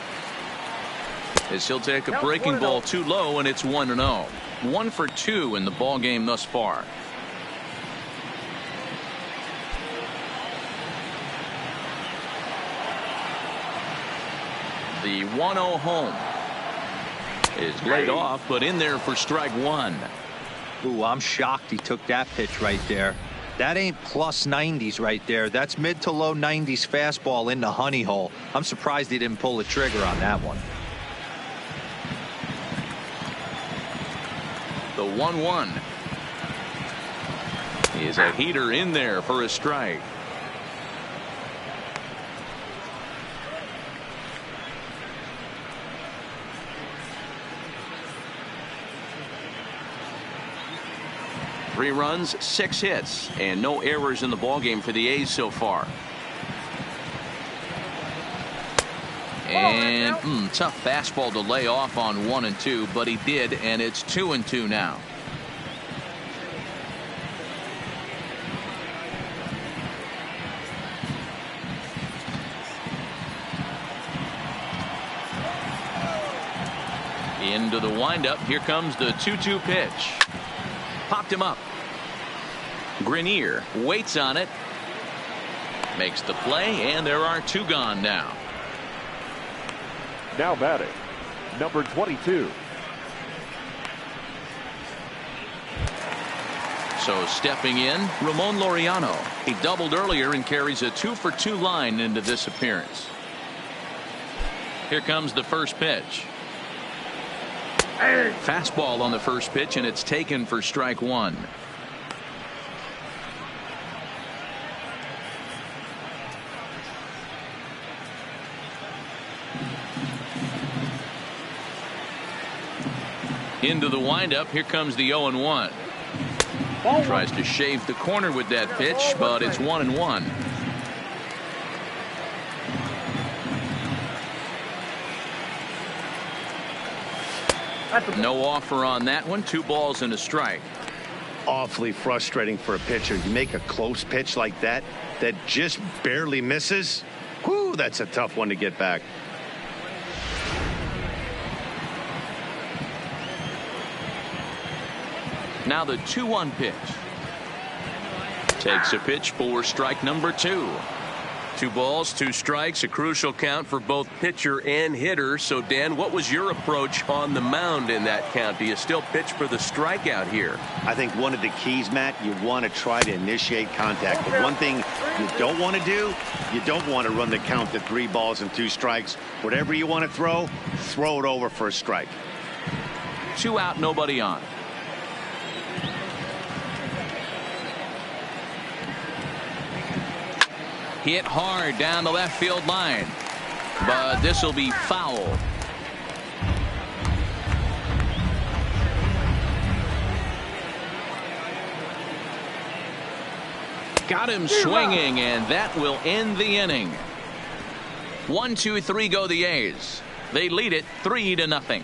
As he'll take a breaking ball too low, and it's 1-0. 1 for 2 in the ball game thus far. The 1-0 home is laid off, but in there for strike 1. Ooh, I'm shocked he took that pitch right there. That ain't plus 90s right there. That's mid to low 90s fastball in the honey hole. I'm surprised he didn't pull the trigger on that one. The 1-1 is a heater in there for a strike. Three runs, 6 hits, and no errors in the ballgame for the A's so far. And tough fastball to lay off on 1-2, but he did, and it's 2-2 now. Into the windup. Here comes the 2-2 pitch. Popped him up. Grenier waits on it. Makes the play, and there are 2 gone now. Now batting, number 22. So stepping in, Ramon Laureano. He doubled earlier and carries a 2 for 2 line into this appearance. Here comes the first pitch. Fastball on the first pitch, and it's taken for strike 1. Into the windup. Here comes the 0-1. Tries to shave the corner with that pitch, but it's 1-1. No offer on that one. 2 balls and a strike. Awfully frustrating for a pitcher. You make a close pitch like that just barely misses. Whew, that's a tough one to get back. Now the 2-1 pitch. Takes a pitch for strike number 2. 2 balls, 2 strikes, a crucial count for both pitcher and hitter. So, Dan, what was your approach on the mound in that count? Do you still pitch for the strikeout here? I think one of the keys, Matt, you want to try to initiate contact. But one thing you don't want to do, you don't want to run the count to 3 balls and 2 strikes. Whatever you want to throw it over for a strike. 2 out, nobody on. Hit hard down the left field line, but this will be foul. Got him swinging, and that will end the inning. 1, 2, 3 go the A's. They lead it 3-0.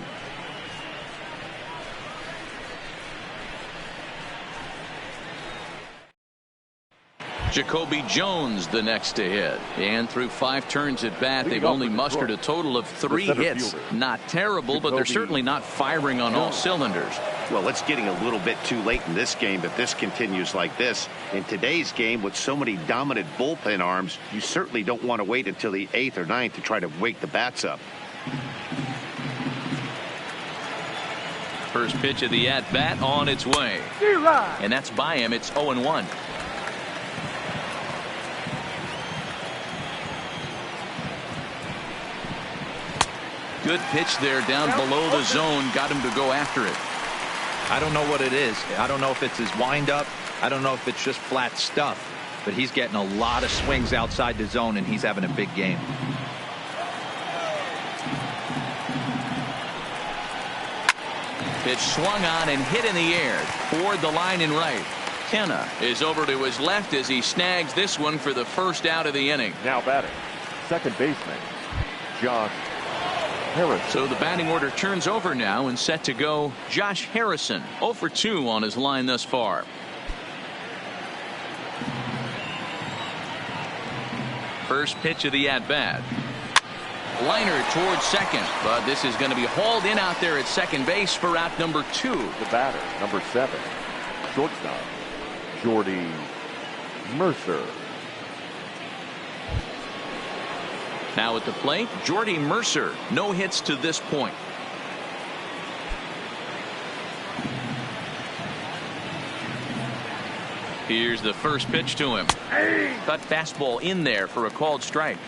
Jacoby Jones the next to hit, and through 5 turns at bat they've only mustered a total of 3 hits. Not terrible, but they're certainly not firing on all cylinders. Well, it's getting a little bit too late in this game if this continues like this. In today's game with so many dominant bullpen arms, you certainly don't want to wait until the 8th or 9th to try to wake the bats up. First pitch of the at-bat on its way, and that's by him. It's 0-1. Good pitch there down below the zone. Got him to go after it. I don't know what it is. I don't know if it's his windup. I don't know if it's just flat stuff. But he's getting a lot of swings outside the zone, and he's having a big game. Pitch swung on and hit in the air toward the line and right. Kenna is over to his left as he snags this one for the first out of the inning. Now batting, second baseman, Josh Harrison. So the batting order turns over now and set to go Josh Harrison. 0 for 2 on his line thus far. First pitch of the at-bat. Liner towards second, but this is going to be hauled in out there at second base for out number 2. The batter, number 7, shortstop, Jordy Mercer. Now at the plate, Jordy Mercer. No hits to this point. Here's the first pitch to him. Cut fastball in there for a called strike.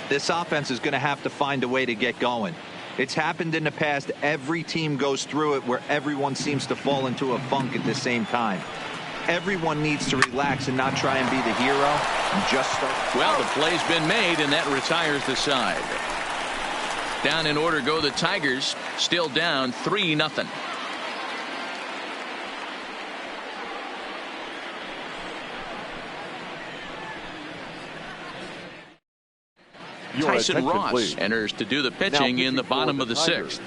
This offense is going to have to find a way to get going. It's happened in the past. Every team goes through it where everyone seems to fall into a funk at the same time. Everyone needs to relax and not try and be the hero and just start. Well, the play's been made, and that retires the side. Down in order go the Tigers, still down 3-0. Tyson Ross please. enters to do the pitching in the bottom of the 6th.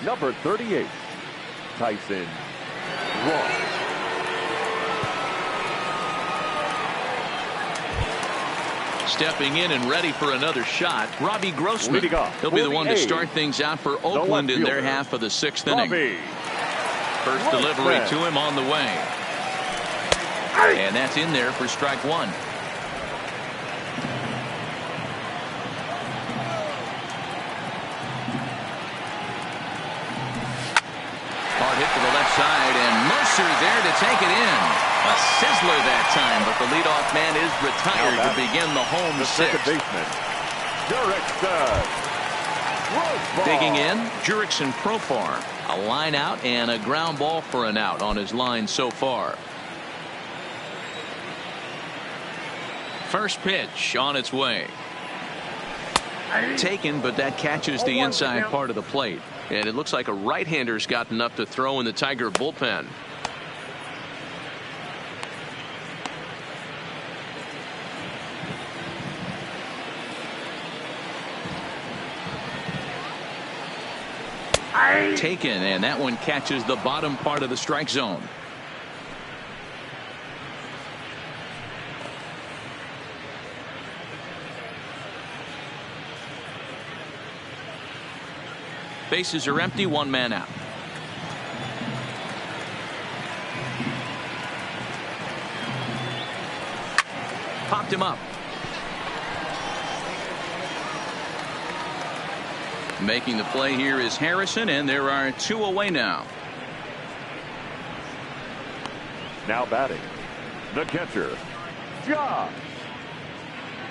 Number 38, Tyson Ross. Stepping in and ready for another shot, Robbie Grossman. He'll be the one to start things out for Oakland in their half of the 6th inning. First delivery to him on the way. And that's in there for strike 1. Hard hit to the left side, and Mercer there to take it in. A sizzler that time, but the leadoff man is retired to begin the home 6th. Second baseman, Jurickson. Digging in, Jurickson Profar. A line out and a ground ball for an out on his line so far. First pitch on its way. Taken, but that catches the inside part of the plate. And it looks like a right-hander's got enough to throw in the Tiger bullpen. Taken, and that one catches the bottom part of the strike zone. Bases are empty, one man out. Popped him up. Making the play here is Harrison, and there are 2 away now. Now batting, the catcher, Josh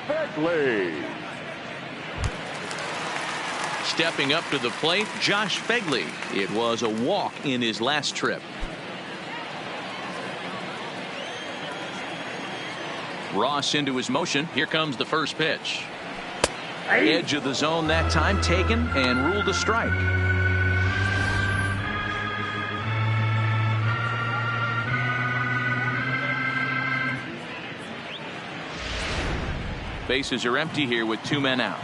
Begley. Stepping up to the plate, Josh Begley. It was a walk in his last trip. Ross into his motion. Here comes the first pitch. Edge of the zone that time, taken and ruled a strike. Bases are empty here with 2 men out.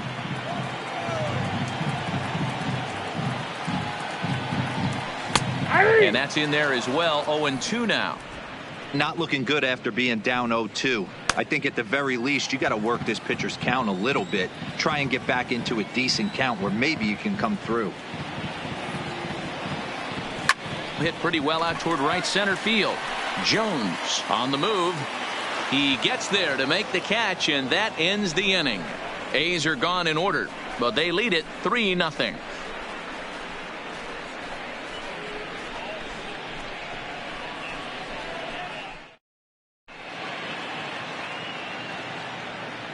And that's in there as well. 0-2 now. Not looking good after being down 0-2. I think at the very least you got to work this pitcher's count a little bit. Try and get back into a decent count where maybe you can come through. Hit pretty well out toward right center field. Jones on the move. He gets there to make the catch, and that ends the inning. A's are gone in order, but they lead it 3-0.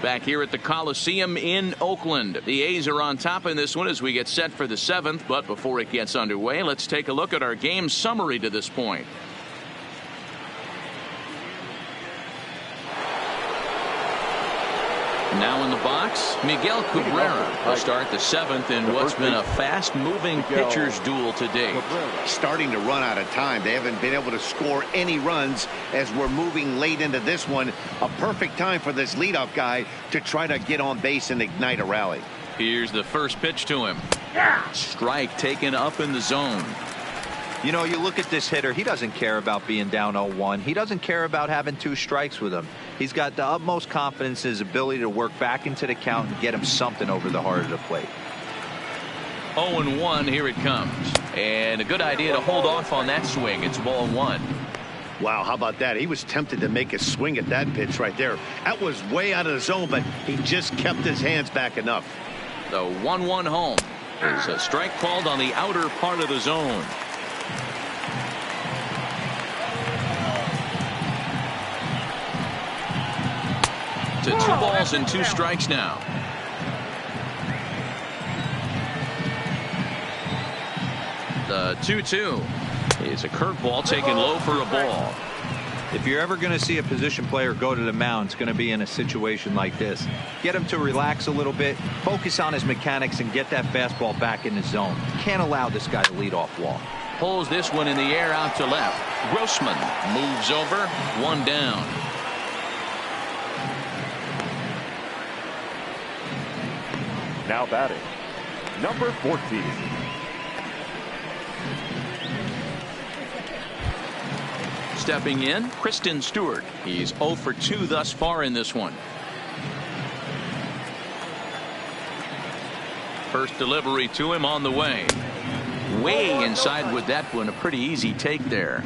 Back here at the Coliseum in Oakland. The A's are on top in this one as we get set for the 7th. But before it gets underway, let's take a look at our game summary to this point. Now in the box, Miguel Cabrera will start the 7th in what's been a fast-moving pitcher's duel to date. Starting to run out of time. They haven't been able to score any runs as we're moving late into this one. A perfect time for this leadoff guy to try to get on base and ignite a rally. Here's the first pitch to him. Strike taken up in the zone. You know, you look at this hitter, he doesn't care about being down 0-1. He doesn't care about having 2 strikes with him. He's got the utmost confidence in his ability to work back into the count and get him something over the heart of the plate. 0-1, here it comes. And a good idea to hold off on that swing. It's ball 1. Wow, how about that? He was tempted to make a swing at that pitch right there. That was way out of the zone, but he just kept his hands back enough. The 1-1 home. It's a strike called on the outer part of the zone. To 2 balls and 2 strikes now. The 2-2 is a curveball taken low for a ball. If you're ever going to see a position player go to the mound, it's going to be in a situation like this. Get him to relax a little bit, focus on his mechanics, and get that fastball back in the zone. Can't allow this guy to lead off walk. Pulls this one in the air out to left. Grossman moves over, 1 down. Now batting, number 14. Stepping in, Kristen Stewart. He's 0 for 2 thus far in this one. First delivery to him on the way. Way inside with that one. A pretty easy take there.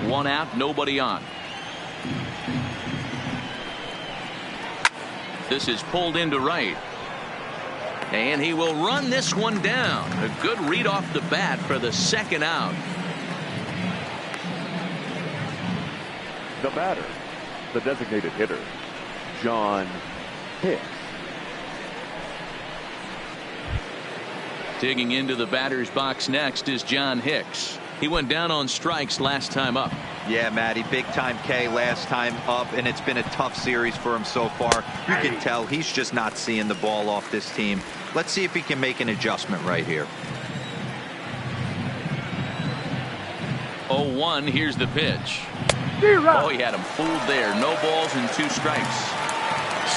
One out, nobody on. This is pulled into right. And he will run this one down. A good read off the bat for the 2nd out. The batter, the designated hitter, John Hicks. Digging into the batter's box next is John Hicks. He went down on strikes last time up. Yeah, Matty, big time K last time up, and it's been a tough series for him so far. You can tell he's just not seeing the ball off this team. Let's see if he can make an adjustment right here. 0-1, here's the pitch. Oh, he had him fooled there. No balls and 2 strikes.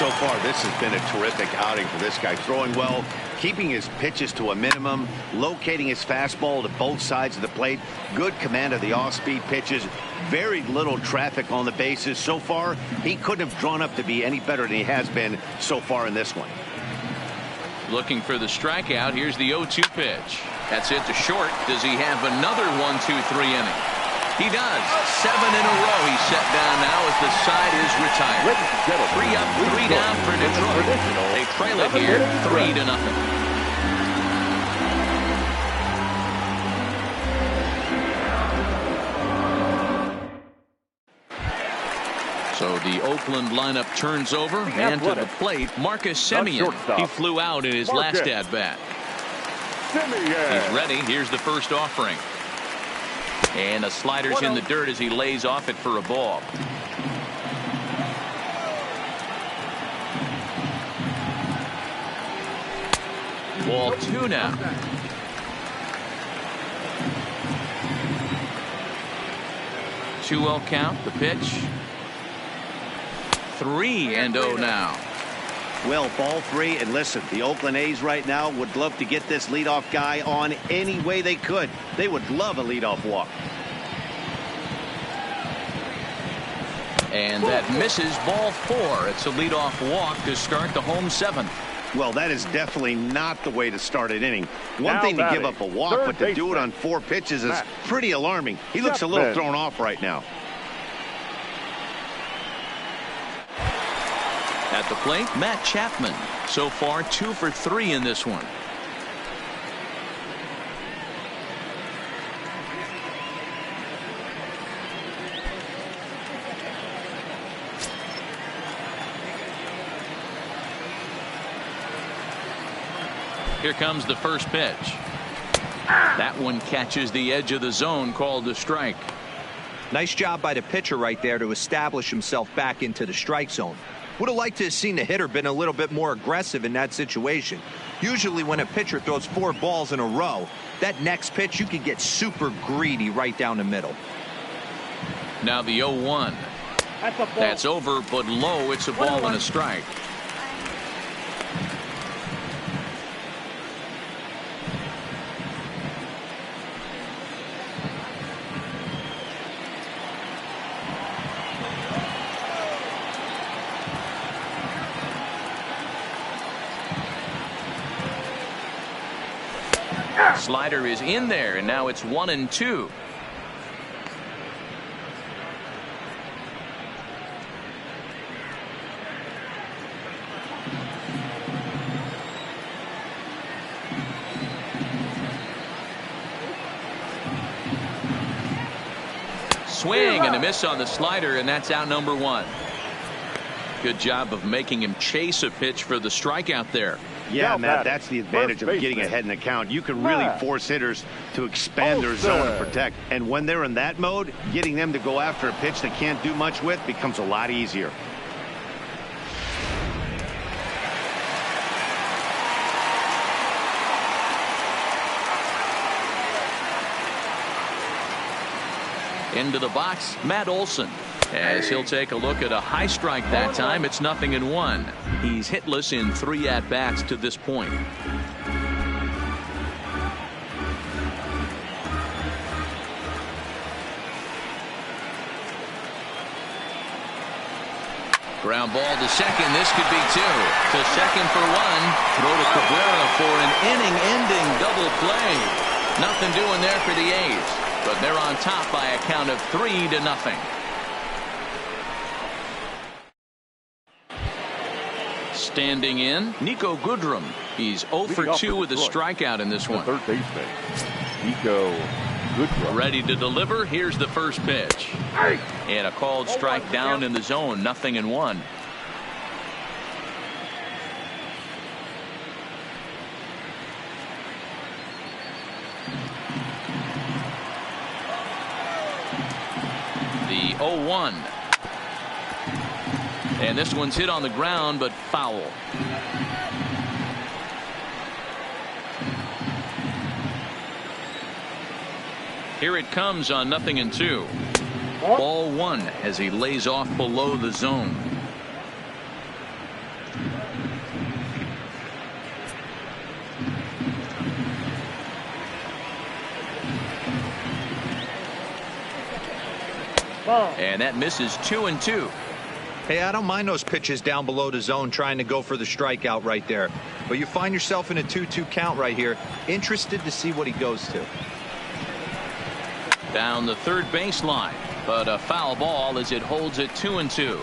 So far, this has been a terrific outing for this guy. Throwing well, keeping his pitches to a minimum, locating his fastball to both sides of the plate, good command of the off-speed pitches, very little traffic on the bases. So far, he couldn't have drawn up to be any better than he has been so far in this one. Looking for the strikeout. Here's the 0-2 pitch. That's it to short. Does he have another 1-2-3 inning? He does. 7 in a row he's set down now as the side is retired. 3 up, 3 down for Detroit. They trail it here 3-0. So the Oakland lineup turns over, and to the plate, Marcus Semien. He flew out in his last at-bat. He's ready. Here's the first offering. And the slider's in the dirt as he lays off it for a ball. Ball 2 now. Two-well count. The pitch. 3-0 now. Well, ball 3, and listen, the Oakland A's right now would love to get this leadoff guy on any way they could. They would love a leadoff walk. And that misses. Ball 4. It's a leadoff walk to start the home 7th. Well, that is definitely not the way to start an inning. One thing to give up a walk, but to do it on 4 pitches is pretty alarming. He looks a little thrown off right now. At the plate, Matt Chapman. So far, 2 for 3 in this one. Here comes the first pitch. That one catches the edge of the zone, called a strike. Nice job by the pitcher right there to establish himself back into the strike zone. Would have liked to have seen the hitter been a little bit more aggressive in that situation. Usually when a pitcher throws 4 balls in a row, that next pitch you could get super greedy right down the middle. Now the 0-1. That's over, but low. It's a ball and a strike. Slider is in there, and now it's 1-2. Swing and a miss on the slider, and that's out number 1. Good job of making him chase a pitch for the strikeout there. Yeah, Matt, that's the advantage of getting ahead in the count. You can really force hitters to expand their zone and protect. And when they're in that mode, getting them to go after a pitch they can't do much with becomes a lot easier. Into the box, Matt Olson. As he'll take a look at a high strike that time. It's 0-1. He's hitless in 3 at-bats to this point. Ground ball to second. This could be 2. To second for 1. Throw to Cabrera for an inning-ending double play. Nothing doing there for the A's, but they're on top by a count of 3-0. Standing in, Nico Goodrum. He's 0 for 2 with a strikeout in this one. Third baseman, Nico Goodrum. Ready to deliver. Here's the first pitch. And a called strike down in the zone. 0-1. The 0-1. And this one's hit on the ground, but foul. Here it comes on 0-2. Ball 1 as he lays off below the zone. And that misses 2-2. Hey, I don't mind those pitches down below the zone trying to go for the strikeout right there. But you find yourself in a 2-2 count right here. Interested to see what he goes to. Down the third baseline, but a foul ball as it holds it 2-2.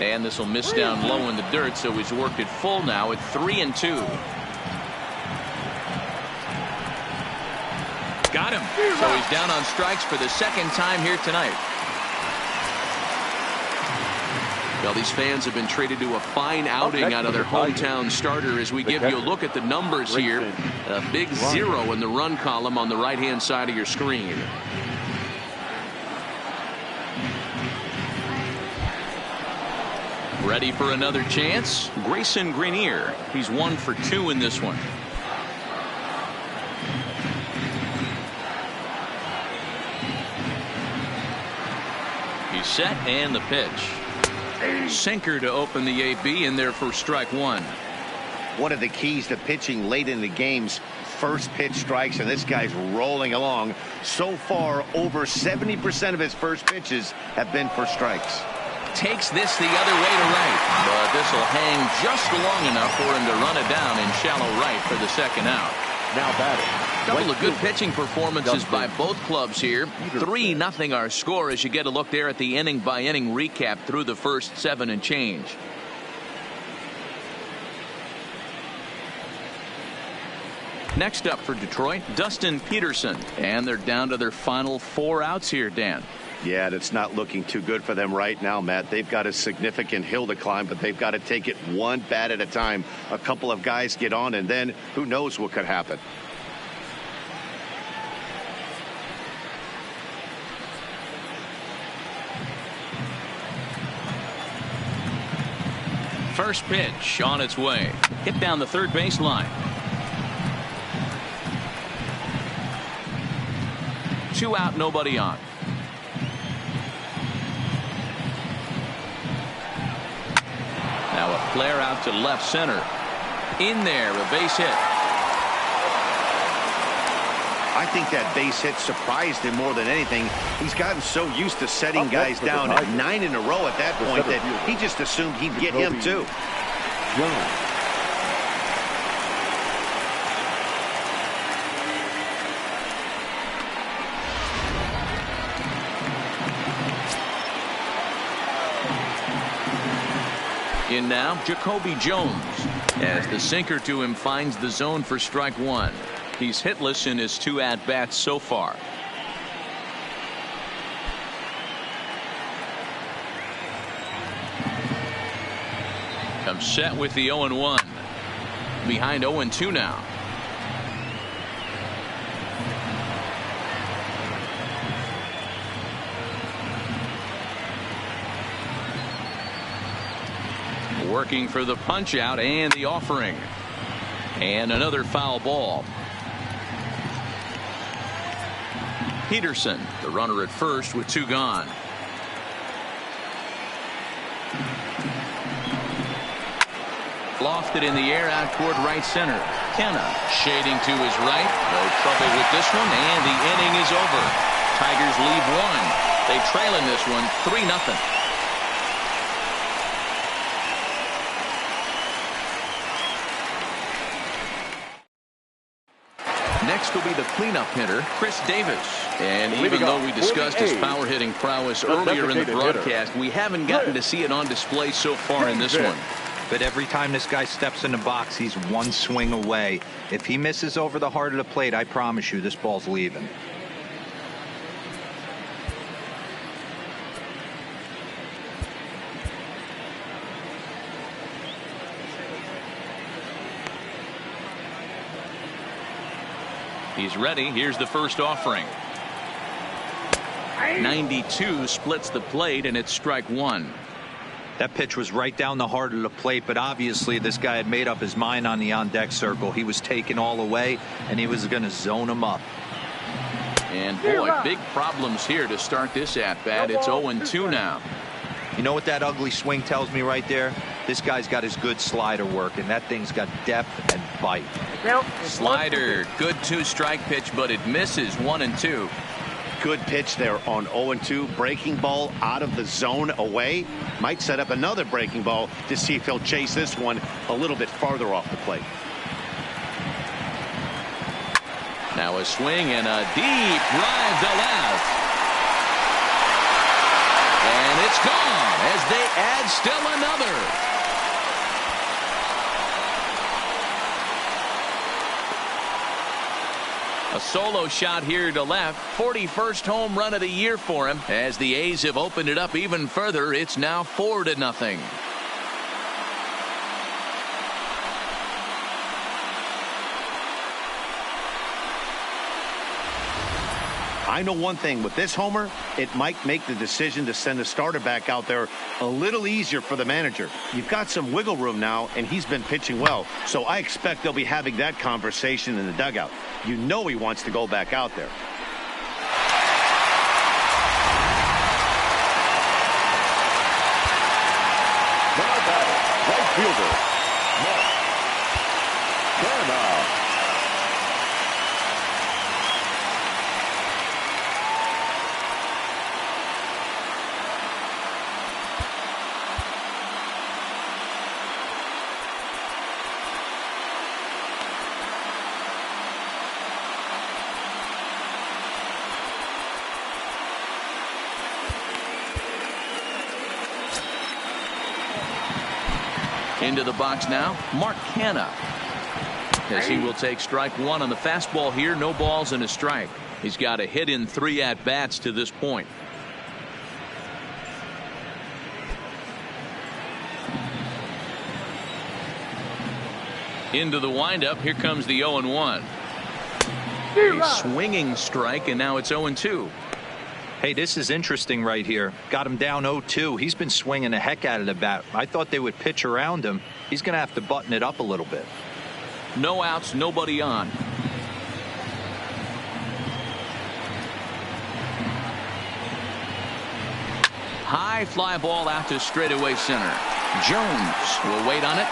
And this will miss down low in the dirt, so he's worked it full now at 3-2. Got him. So he's down on strikes for the second time here tonight. Well, these fans have been treated to a fine outing out of their hometown starter as we give you a look at the numbers here. A big 0 in the run column on the right-hand side of your screen. Ready for another chance? Grayson Greenier. He's 1 for 2 in this one. He's set and the pitch. Sinker to open the AB in there for strike 1. One of the keys to pitching late in the game's first pitch strikes, and this guy's rolling along. So far, over 70% of his first pitches have been for strikes. Takes this the other way to right, but this will hang just long enough for him to run it down in shallow right for the second out. Now batting. Couple of good pitching performances by both clubs here. 3-0 our score as you get a look there at the inning by inning recap through the first 7 and change. Next up for Detroit, Dustin Peterson, and they're down to their final 4 outs here, Dan. Yeah, that's not looking too good for them right now, Matt. They've got a significant hill to climb, but they've got to take it one bat at a time. A couple of guys get on, and then who knows what could happen. First pitch on its way. Hit down the third baseline. 2 out, nobody on. Now a flare out to left center. In there, a base hit. I think that base hit surprised him more than anything. He's gotten so used to setting guys down at 9 in a row at that point that he just assumed he'd get him too. In now, Jacoby Jones, as the sinker to him finds the zone for strike 1. He's hitless in his 2 at-bats so far. Comes set with the 0-1. Behind 0-2 now. Working for the punch out and the offering. And another foul ball. Peterson, the runner at first with 2 gone. Lofted in the air out toward right center. Kenna shading to his right. No trouble with this one, and the inning is over. Tigers leave 1. They trail in this one 3-0. Next will be the cleanup hitter, Chris Davis. And even though we discussed his power hitting prowess earlier in the broadcast, we haven't gotten to see it on display so far in this one. But every time this guy steps in the box, he's 1 swing away. If he misses over the heart of the plate, I promise you this ball's leaving. He's ready. Here's the first offering. 92 splits the plate, and it's strike 1. That pitch was right down the heart of the plate, but obviously this guy had made up his mind on the on-deck circle. He was taken all away, and he was going to zone him up. And boy, big problems here to start this at-bat. It's 0-2 now. You know what that ugly swing tells me right there? This guy's got his good slider work, and that thing's got depth and bite. Slider, good 2-strike pitch, but it misses 1-2. Good pitch there on 0-2. Breaking ball out of the zone away. Might set up another breaking ball to see if he'll chase this one a little bit farther off the plate. Now a swing and a deep drive to left. And it's gone as they add still another. A solo shot here to left. 41st home run of the year for him. As the A's have opened it up even further, it's now 4-0. I know one thing with this homer, it might make the decision to send the starter back out there a little easier for the manager. You've got some wiggle room now, and he's been pitching well, so I expect they'll be having that conversation in the dugout. You know he wants to go back out there. Now batting, right fielder, meinem. Into the box now, Mark Canha, as he will take strike one on the fastball here. No balls and a strike. He's got a hit in 3 at-bats to this point. Into the windup. Here comes the 0-1. A swinging strike, and now it's 0-2. Hey, this is interesting right here. Got him down 0-2. He's been swinging the heck out of the bat. I thought they would pitch around him. He's going to have to button it up a little bit. No outs, nobody on. High fly ball out to straightaway center. Jones will wait on it.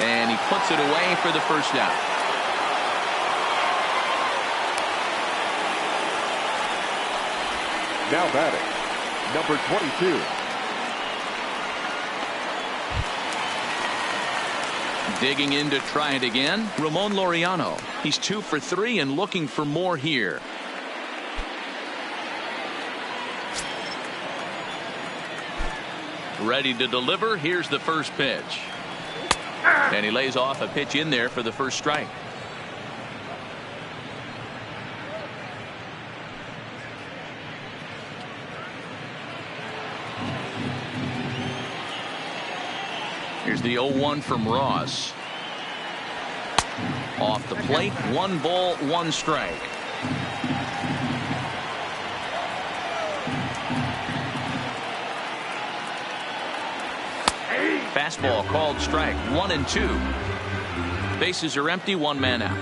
And he puts it away for the first out. Now batting, number 22. Digging in to try it again, Ramon Laureano. He's 2 for 3 and looking for more here. Ready to deliver. Here's the first pitch. And he lays off a pitch in there for the first strike. Here's the 0-1 from Ross. Off the plate, 1 ball, 1 strike. Fastball called strike, 1-2. Bases are empty, 1 man out.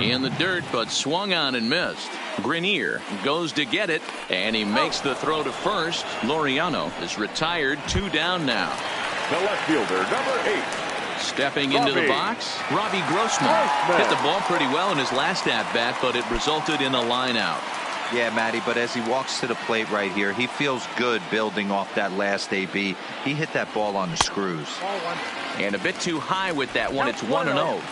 In the dirt, but swung on and missed. Grenier goes to get it, and he makes the throw to first. Laureano is retired, 2 down now. The left fielder, number 8. Stepping into the box, Robbie Grossman. Hit the ball pretty well in his last at-bat, but it resulted in a line out. Yeah, Matty, but as he walks to the plate right here, he feels good building off that last AB. He hit that ball on the screws. And a bit too high with that one. It's 1-0.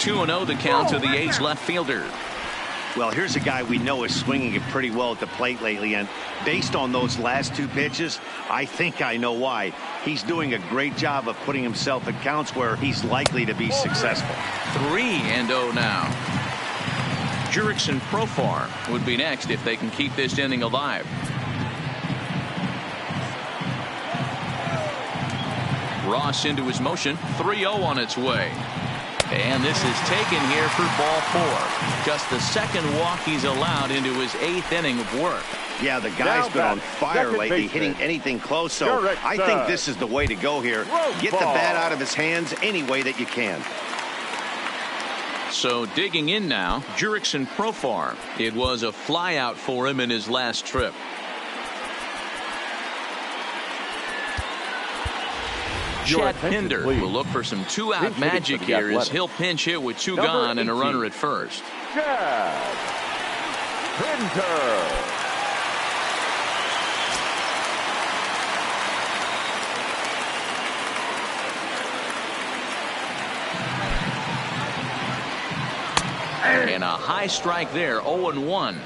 (2-0) the count to the A's left fielder. Well, here's a guy we know is swinging it pretty well at the plate lately, and based on those last 2 pitches, I think I know why. He's doing a great job of putting himself in counts where he's likely to be successful. 3-0 now. Jurickson Profar would be next if they can keep this inning alive. Ross into his motion. 3-0 on its way. And this is taken here for ball 4. Just the second walk he's allowed into his 8th inning of work. Yeah, the guy's been on fire lately, hitting anything close, so I think this is the way to go here. Get the bat out of his hands any way that you can. So digging in now, Jurickson Profar. It was a flyout for him in his last trip. Chad Pinder will look for some two-out magic here as he'll pinch hit with two gone and a runner at first. Chad Pinder. And a high strike there, 0-1.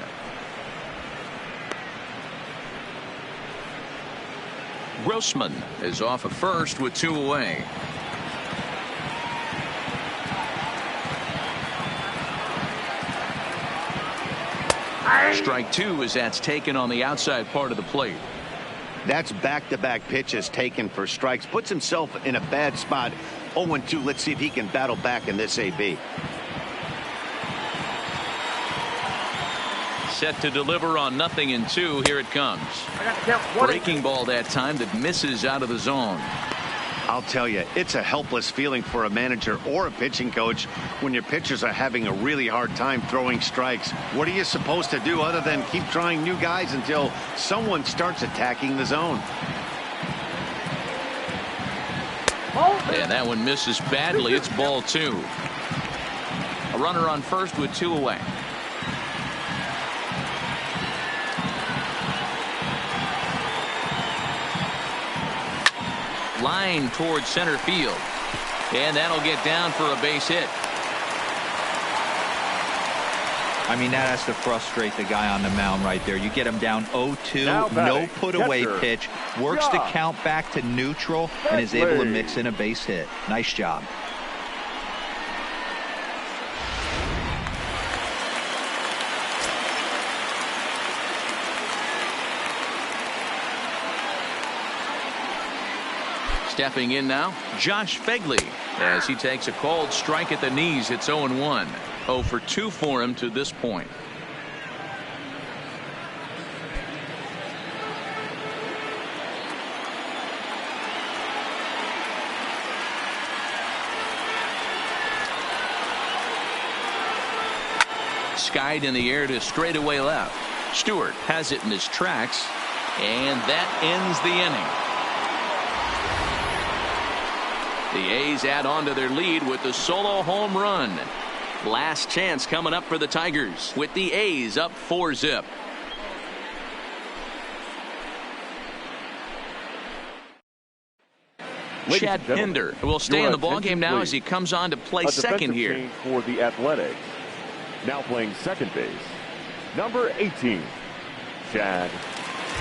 Grossman is off at first with two away. Strike two as that's taken on the outside part of the plate. That's back-to-back pitches taken for strikes. Puts himself in a bad spot. 0-2. Let's see if he can battle back in this AB. Set to deliver on 0-2. Here it comes. Breaking ball that time that misses out of the zone. I'll tell you, it's a helpless feeling for a manager or a pitching coach when your pitchers are having a really hard time throwing strikes. What are you supposed to do other than keep trying new guys until someone starts attacking the zone? And that one misses badly. It's ball two. A runner on first with two away. Line towards center field, and that'll get down for a base hit. I mean, that has to frustrate the guy on the mound right there. You get him down 0-2, no put away pitch, works the count back to neutral, and is able to mix in a base hit. Nice job. Stepping in now, Josh Fegley, as he takes a called strike at the knees. It's 0-1. 0 for 2 for him to this point. Skied in the air to straightaway left. Stewart has it in his tracks, and that ends the inning. The A's add on to their lead with the solo home run. Last chance coming up for the Tigers with the A's up 4-0. Chad Pinder will stay in the ballgame now as he comes on to play second here. For the Athletics. Now playing second base, number 18, Chad.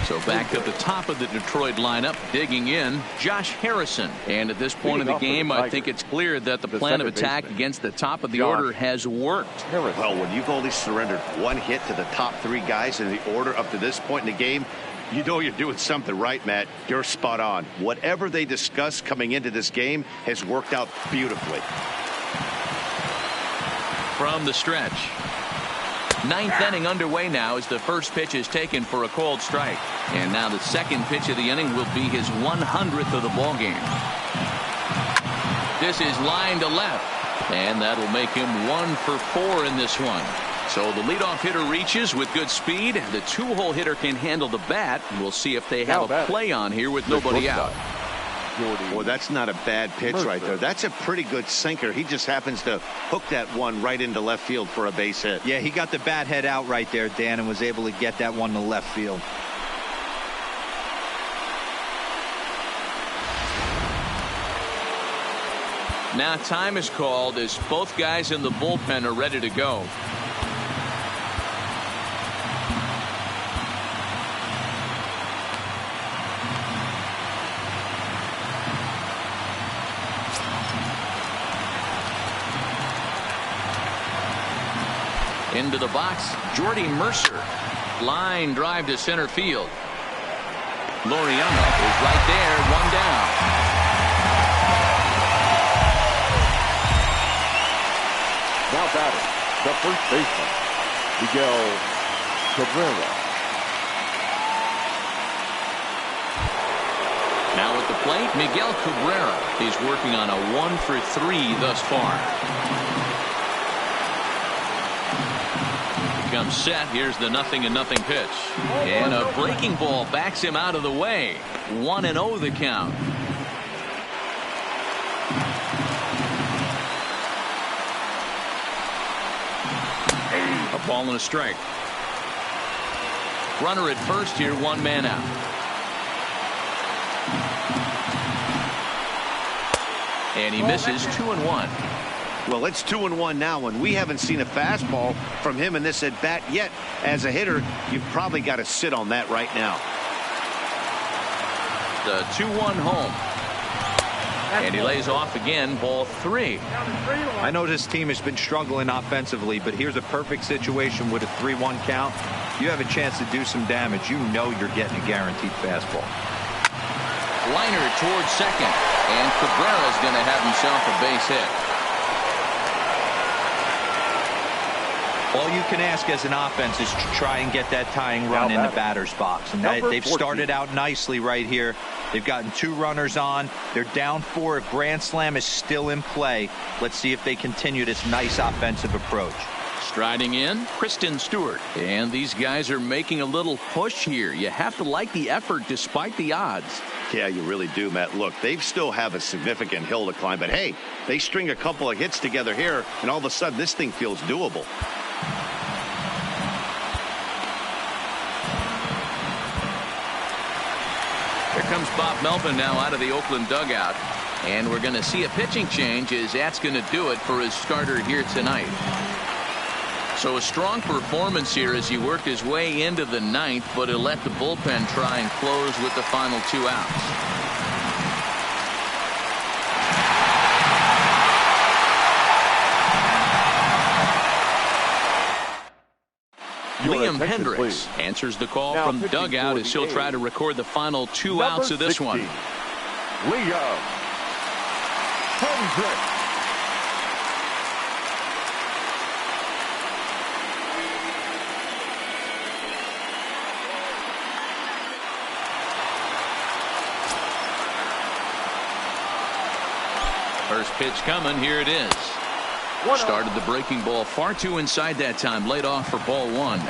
So back at the top of the Detroit lineup, digging in, Josh Harrison. And at this point in the game, I think it's clear that the plan of attack against the top of the order has worked. Well, when you've only surrendered one hit to the top three guys in the order up to this point in the game, you know you're doing something right, Matt. You're spot on. Whatever they discussed coming into this game has worked out beautifully. From the stretch. Ninth inning underway now as the first pitch is taken for a called strike. And now the second pitch of the inning will be his 100th of the ballgame. This is line to left. And that'll make him 1 for 4 in this one. So the leadoff hitter reaches with good speed. The two-hole hitter can handle the bat. We'll see if they have a play on here with nobody out. Well, that's not a bad pitch right there. That's a pretty good sinker. He just happens to hook that one right into left field for a base hit. Yeah, he got the bat head out right there, Dan, and was able to get that one to left field. Now time is called as both guys in the bullpen are ready to go. Into the box, Jordy Mercer. Line drive to center field. Loriano is right there, one down. Now batting, the first baseman, Miguel Cabrera. Now at the plate, Miguel Cabrera. He's working on a 1 for 3 thus far. comes set. Here's the 0-0 pitch. And a breaking ball backs him out of the way. 1-0 the count. A ball and a strike. Runner at first here, 1 man out. And he misses 2-1. Well, it's 2-1 now, and we haven't seen a fastball from him in this at bat yet. As a hitter, you've probably got to sit on that right now. The 2-1 home. And he lays off again, ball 3. I know this team has been struggling offensively, but here's a perfect situation with a 3-1 count. You have a chance to do some damage. You know you're getting a guaranteed fastball. Liner towards second, and Cabrera's going to have himself a base hit. All you can ask as an offense is to try and get that tying run in the batter's box. And they've started out nicely right here. They've gotten 2 runners on. They're down 4. If Grand Slam is still in play, let's see if they continue this nice offensive approach. Striding in, Kristen Stewart. And these guys are making a little push here. You have to like the effort despite the odds. Yeah, you really do, Matt. Look, they still have a significant hill to climb. But, hey, they string a couple of hits together here, and all of a sudden this thing feels doable. Here comes Bob Melvin now out of the Oakland dugout. And we're going to see a pitching change as that's going to do it for his starter here tonight. So a strong performance here as he worked his way into the 9th, but he'll let the bullpen try and close with the final 2 outs. Liam Hendricks answers the call from the dugout as he'll try to record the final 2 outs of this one. Liam Hendricks. First pitch coming. Here it is. Started the breaking ball far too inside that time. Laid off for ball 1.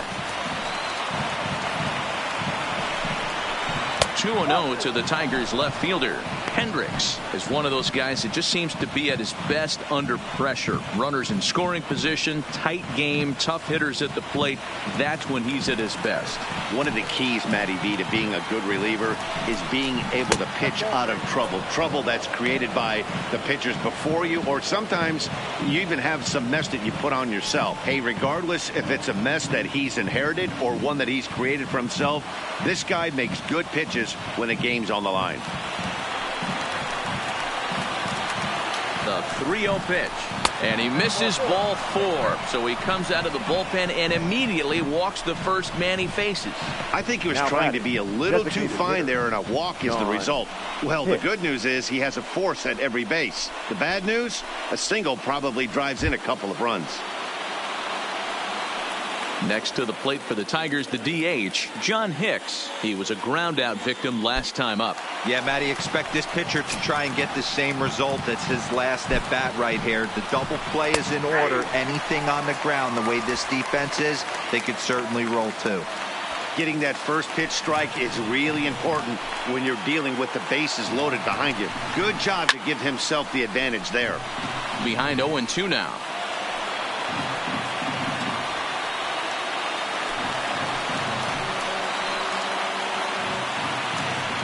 2-0 to the Tigers left fielder. Hendricks is one of those guys that just seems to be at his best under pressure. Runners in scoring position, tight game, tough hitters at the plate. That's when he's at his best. One of the keys, Matty V, to being a good reliever is being able to pitch out of trouble. Trouble that's created by the pitchers before you, or sometimes you even have some mess that you put on yourself. Hey, regardless if it's a mess that he's inherited or one that he's created for himself, this guy makes good pitches when the game's on the line. The 3-0 pitch. And he misses ball 4. So he comes out of the bullpen and immediately walks the first man he faces. I think he was trying to be a little too fine there, and a walk is the result. Well, the good news is he has a force at every base. The bad news, a single probably drives in a couple of runs. Next to the plate for the Tigers, the DH, John Hicks. He was a ground out victim last time up. Yeah, Matty, expect this pitcher to try and get the same result. That's his last at bat right here. The double play is in order. Anything on the ground, the way this defense is, they could certainly roll too. Getting that first pitch strike is really important when you're dealing with the bases loaded behind you. Good job to give himself the advantage there. Behind 0-2 now.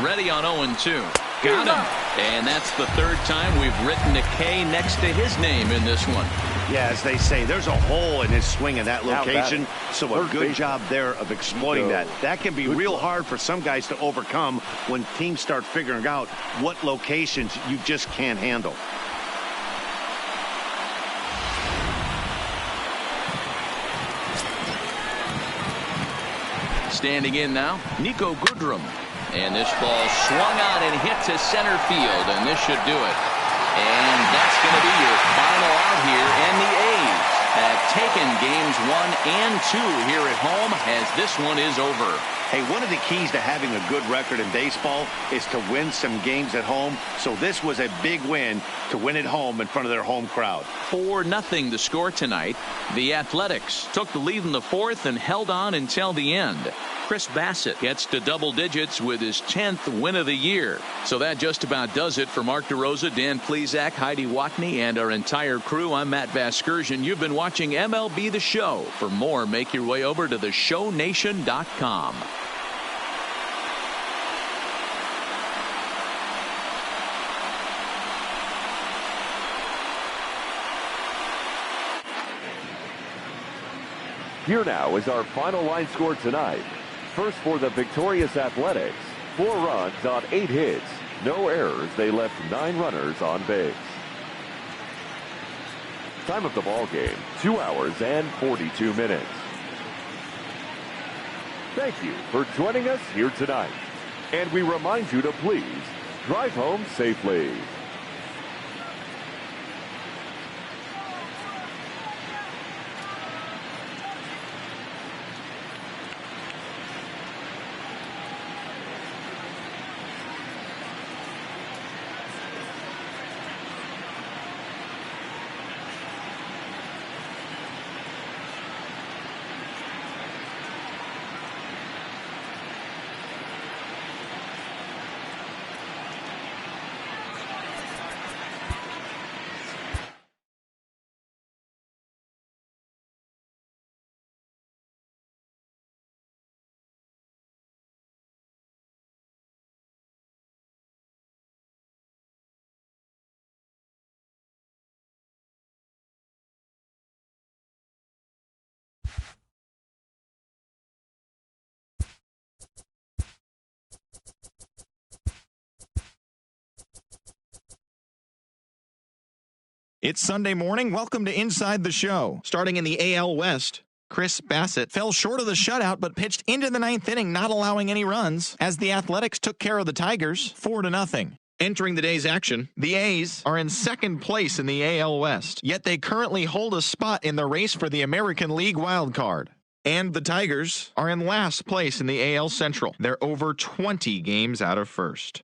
Ready on 0-2. Got him. And that's the 3rd time we've written a K next to his name in this one. Yeah, as they say, there's a hole in his swing in that location. So a good job there of exploiting that. That can be real hard for some guys to overcome when teams start figuring out what locations you just can't handle. Standing in now, Nico Goodrum. And this ball swung on and hit to center field, and this should do it. And that's going to be your final out here, and the A's have taken games 1 and 2 here at home, as this one is over. Hey, one of the keys to having a good record in baseball is to win some games at home. So this was a big win to win at home in front of their home crowd. 4-0 the score tonight. The Athletics took the lead in the fourth and held on until the end. Chris Bassett gets to double digits with his 10th win of the year. So that just about does it for Mark DeRosa, Dan Plesac, Heidi Watney, and our entire crew. I'm Matt Vasgersian. You've been watching MLB The Show. For more, make your way over to theshownation.com. Here now is our final line score tonight. First for the victorious Athletics, 4 runs on 8 hits. No errors. They left 9 runners on base. Time of the ball game, 2 hours and 42 minutes. Thank you for joining us here tonight. And we remind you to please drive home safely. It's Sunday morning. Welcome to Inside the Show. Starting in the AL West, Chris Bassett fell short of the shutout but pitched into the 9th inning, not allowing any runs, as the Athletics took care of the Tigers 4-0. Entering the day's action, the A's are in second place in the AL West, yet they currently hold a spot in the race for the American League wild card. And the Tigers are in last place in the AL Central. They're over 20 games out of first.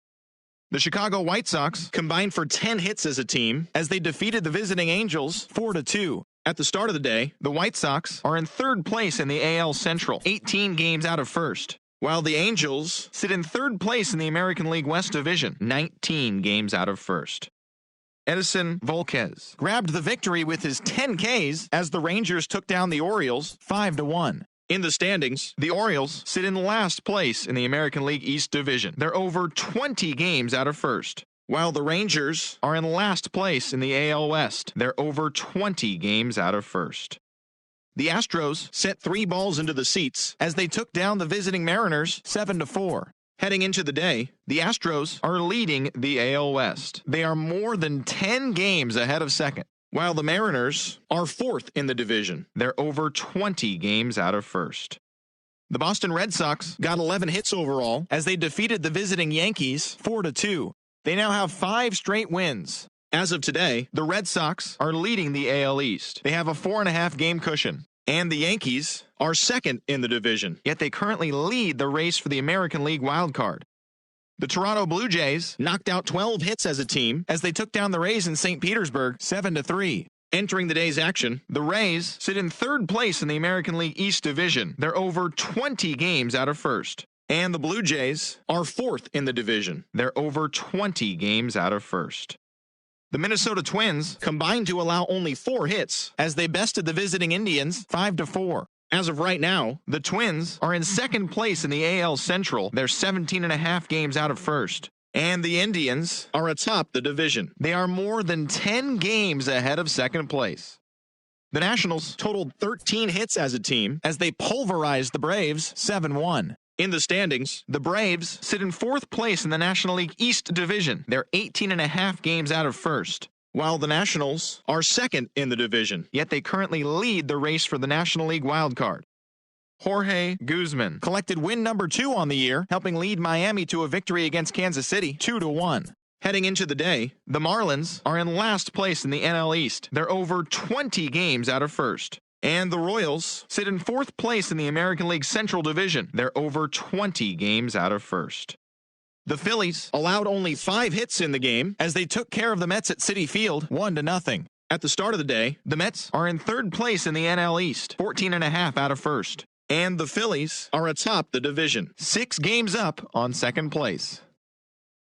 The Chicago White Sox combined for 10 hits as a team as they defeated the visiting Angels 4-2. At the start of the day, the White Sox are in third place in the AL Central, 18 games out of first, while the Angels sit in third place in the American League West Division, 19 games out of first. Edison Volquez grabbed the victory with his 10 Ks as the Rangers took down the Orioles 5-1. In the standings, the Orioles sit in last place in the American League East Division. They're over 20 games out of first, while the Rangers are in last place in the AL West. They're over 20 games out of first. The Astros sent 3 balls into the seats as they took down the visiting Mariners 7-4. Heading into the day, the Astros are leading the AL West. They are more than 10 games ahead of second, while the Mariners are 4th in the division. They're over 20 games out of first. The Boston Red Sox got 11 hits overall as they defeated the visiting Yankees 4-2. They now have 5 straight wins. As of today, the Red Sox are leading the AL East. They have a 4.5 game cushion. And the Yankees are 2nd in the division, yet they currently lead the race for the American League wild card. The Toronto Blue Jays knocked out 12 hits as a team as they took down the Rays in St. Petersburg 7-3. Entering the day's action, the Rays sit in third place in the American League East Division. They're over 20 games out of first. And the Blue Jays are 4th in the division. They're over 20 games out of first. The Minnesota Twins combined to allow only 4 hits as they bested the visiting Indians 5-4. As of right now, the Twins are in second place in the AL Central. They're 17.5 games out of first. And the Indians are atop the division. They are more than 10 games ahead of second place. The Nationals totaled 13 hits as a team as they pulverized the Braves 7-1. In the standings, the Braves sit in 4th place in the National League East Division. They're 18.5 games out of first, while the Nationals are 2nd in the division, yet they currently lead the race for the National League wild card. Jorge Guzman collected win number 2 on the year, helping lead Miami to a victory against Kansas City 2-1. Heading into the day, the Marlins are in last place in the NL East. They're over 20 games out of first. And the Royals sit in 4th place in the American League Central Division. They're over 20 games out of first. The Phillies allowed only 5 hits in the game as they took care of the Mets at Citi Field 1-0. At the start of the day, the Mets are in 3rd place in the NL East, 14.5 out of first. And the Phillies are atop the division, 6 games up on 2nd place.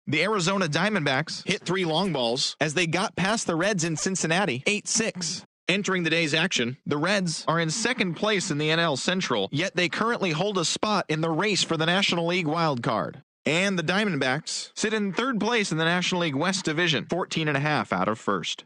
The Arizona Diamondbacks hit 3 long balls as they got past the Reds in Cincinnati 8-6. Entering the day's action, the Reds are in 2nd place in the NL Central, yet they currently hold a spot in the race for the National League wild card. And the Diamondbacks sit in 3rd place in the National League West Division, 14.5 out of first.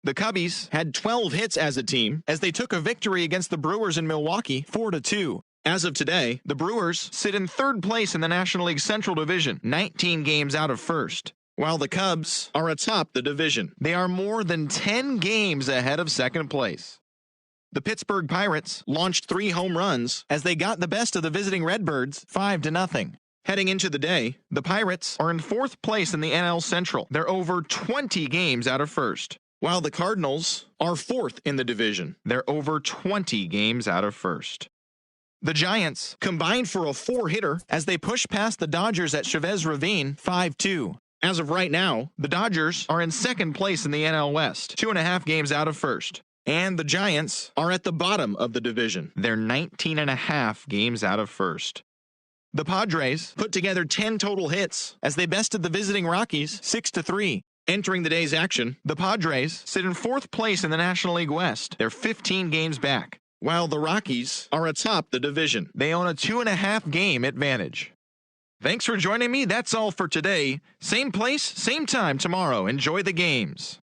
The Cubbies had 12 hits as a team as they took a victory against the Brewers in Milwaukee 4-2. As of today, the Brewers sit in 3rd place in the National League Central Division, 19 games out of first. While the Cubs are atop the division, they are more than 10 games ahead of 2nd place. The Pittsburgh Pirates launched 3 home runs as they got the best of the visiting Redbirds 5-0. Heading into the day, the Pirates are in 4th place in the NL Central. They're over 20 games out of first. While the Cardinals are 4th in the division. They're over 20 games out of first. The Giants combined for a 4-hitter as they push past the Dodgers at Chavez Ravine 5-2. As of right now, the Dodgers are in 2nd place in the NL West, 2.5 games out of first. And the Giants are at the bottom of the division. They're 19.5 games out of first. The Padres put together 10 total hits as they bested the visiting Rockies 6-3. Entering the day's action, the Padres sit in 4th place in the National League West. They're 15 games back, while the Rockies are atop the division. They own a 2.5 game advantage. Thanks for joining me. That's all for today. Same place, same time tomorrow. Enjoy the games.